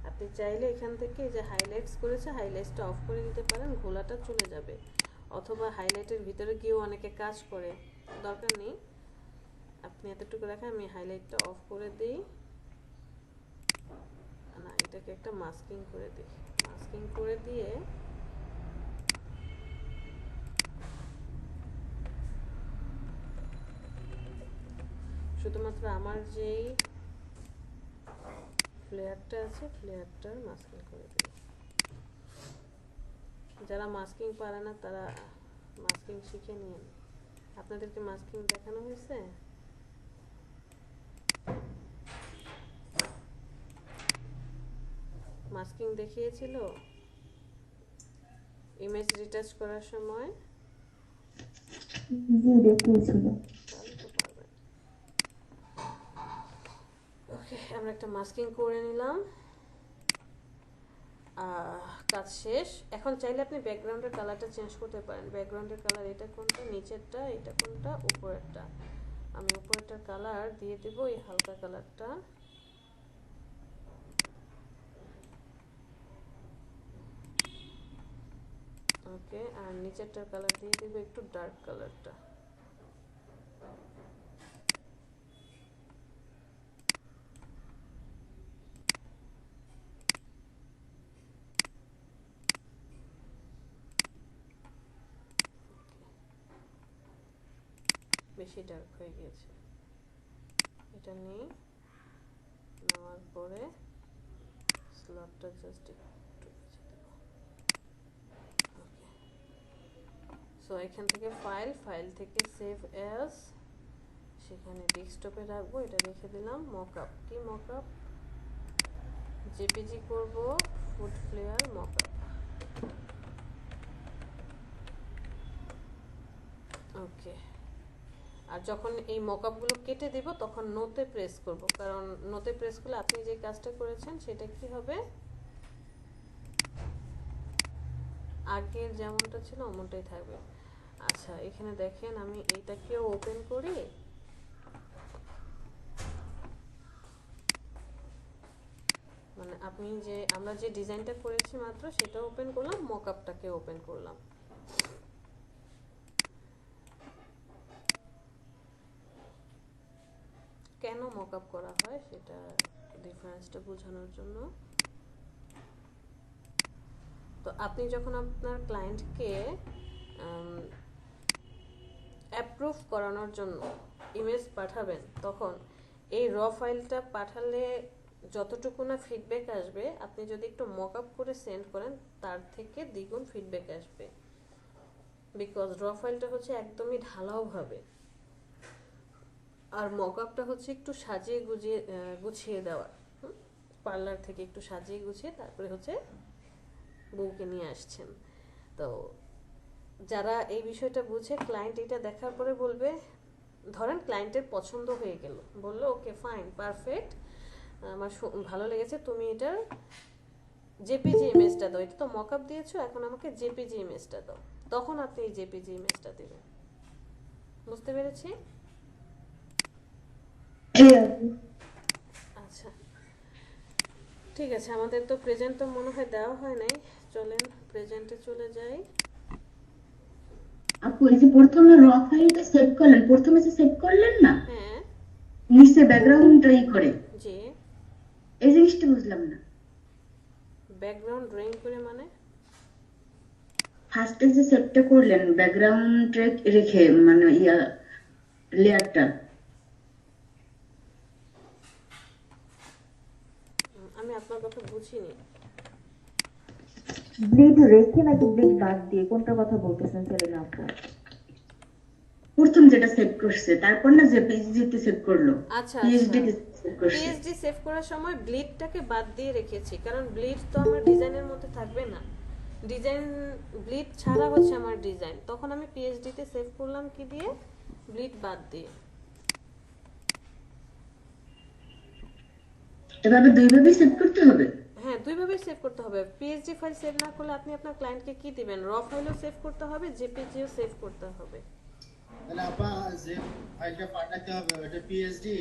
আপনি চাইলে এখান থেকে যে হাইলাইটস করেছে হাইলাইটসটা অফ করে দিতে পারেন, ঘোলাটা চলে যাবে। অথবা হাইলাইটের ভিতরে গিয়েও অনেকে কাজ করে, দরকার নেই, আপনি এতটুকু রাখেন। আমি হাইলাইটটা অফ করে দিই, না এটাকে একটা মাস্কিং করে দিই। মাস্কিং করে দিয়ে শুধুমাত্র আমার যেই ফ্লেয়ারটা আছে ফ্লেয়ারটার মাস্কিং করে দিই। যারা মাস্কিং পারে না তারা মাস্কিং শিখে নিন। আপনাদেরকে মাস্কিং দেখানো হয়েছে? মাস্কিং দেখিয়েছিল ইমেজ রিটাচ করার সময়? জি দেখিয়েছিল। তাহলে তো পারবেন। ওকে, আমরা একটা মাস্কিং করে নিলাম, কাজ শেষ। এখন চাইলে আপনি ব্যাকগ্রাউন্ডের কালারটা চেঞ্জ করতে পারেন। ব্যাকগ্রাউন্ডের কালার এটা কোনটা, নিচেরটা, এটা কোনটা, উপরেরটা। আমি উপরেরটার কালার দিয়ে দেব এই হালকা কালারটা। ওকে, আর নিচেরটার কালার দিয়ে দেব একটু ডার্ক কালারটা। বেশি ডার্ক হয়ে গিয়েছে, এটা নিয়ে নেওয়ার পরে স্লটটা জাস্ট একটু বেঁচে দেব। ওকে, সো এখান থেকে ফাইল থেকে সেভ অ্যাজ, সেখানে ডেস্কটপে রাখবো, এটা রেখে দিলাম। মকআপ, কি মকআপ, জেপিজি করব, ফুড ফ্লেয়ার মকআপ। ওকে, আর যখন এই মকআপগুলো কেটে দেব তখন নোতে প্রেস করব, কারণ নোতে প্রেস করলে আপনি যে কাজটা করেছেন সেটা কি হবে, আগের যেমনটা ছিল অমনটাই থাকবে। আচ্ছা, এখানে দেখেন আমি এইটাকেও ওপেন করি, মানে আপনি যে আমরা যে ডিজাইনটা করেছি মাত্র সেটা ওপেন করলাম, মকআপটাকে ওপেন করলাম। কেন মকআপ করা হয় সেটা ডিফারেন্সটা বোঝানোর জন্য। তো আপনি যখন আপনার ক্লায়েন্টকে অ্যাপ্রুভ করানোর জন্য ইমেজ পাঠাবেন, তখন এই র ফাইলটা পাঠালে যতটুকু না ফিডব্যাক আসবে, আপনি যদি একটু মক আপ করে সেন্ড করেন তার থেকে দ্বিগুণ ফিডব্যাক আসবে। বিকজ র ফাইলটা হচ্ছে একদমই ঢালাও ভাবে, আর মক আপটা হচ্ছে একটু সাজিয়ে গুছিয়ে দেওয়া, পার্লার থেকে একটু সাজিয়ে গুছিয়ে তারপরে হচ্ছে বউকে নিয়ে আসছেন। তো যারা এই বিষয়টা বুঝে, ক্লায়েন্ট এটা দেখার পরে বলবে, ধরেন ক্লায়েন্টের পছন্দ হয়ে গেল, বললো ওকে ফাইন পারফেক্ট, আমার ভালো লেগেছে, তুমি এটার জেপিজি ইমেজটা দাও, এটা তো মক আপ দিয়েছো, এখন আমাকে জেপিজি ইমেজটা দাও, তখন আপনি এই জেপিজি ইমেজটা দেবেন। বুঝতে পেরেছি? জি আপু। আচ্ছা ঠিক আছে, আমাদের তো প্রেজেন্ট তো মনে হয় দেওয়া হয় নাই, চলেন প্রেজেন্টে চলে যাই। আপু এই যে প্রথমে র ফাইলটা সেভ করলেন, প্রথমে যে সেভ করলেন না, হ্যাঁ নিচে ব্যাকগ্রাউন্ডটা করে, জি, এই জিনিসটা বুঝলাম না। ব্যাকগ্রাউন্ড ড্রয়িং করে মানে? ফার্স্টে যে সেভটা করলেন ব্যাকগ্রাউন্ড রেখে, মানে লেয়ারটা, আমি আপনার কথা বুঝিনি। ব্লিড রেখে নাকি ব্লিড বাদ দিয়ে, কোনটা কথা বলতেছেন সেলিনা আপু? প্রথম যেটা সেভ করছে, তারপর না যে পিএইচডি সেভ করলো, আচ্ছা পিএইচডি সেভ করছে। পিএইচডি সেভ করার সময় ব্লিডটাকে বাদ দিয়ে রেখেছি, কারণ ব্লিড তো আমার ডিজাইনের মধ্যে থাকবে না, ডিজাইন ব্লিড ছাড়া হচ্ছে আমার ডিজাইন, তখন আমি পিএইচডি তে সেভ করলাম কি দিয়ে? ব্লিড বাদ দিয়ে। এভাবে দুইভাবেই সেভ করতে হবে? হ্যাঁ, দুইভাবে সেভ করতে হবে। পিএইচডি ফাইল সেভ না করলে আপনি আপনার ক্লায়েন্টকে কি দিবেন? র ফাইলও সেভ করতে হবে, জেপিজিও সেভ করতে হবে। তাহলে আপা যে ফাইলটা পাঠাতে হবে ওটা পিএইচডি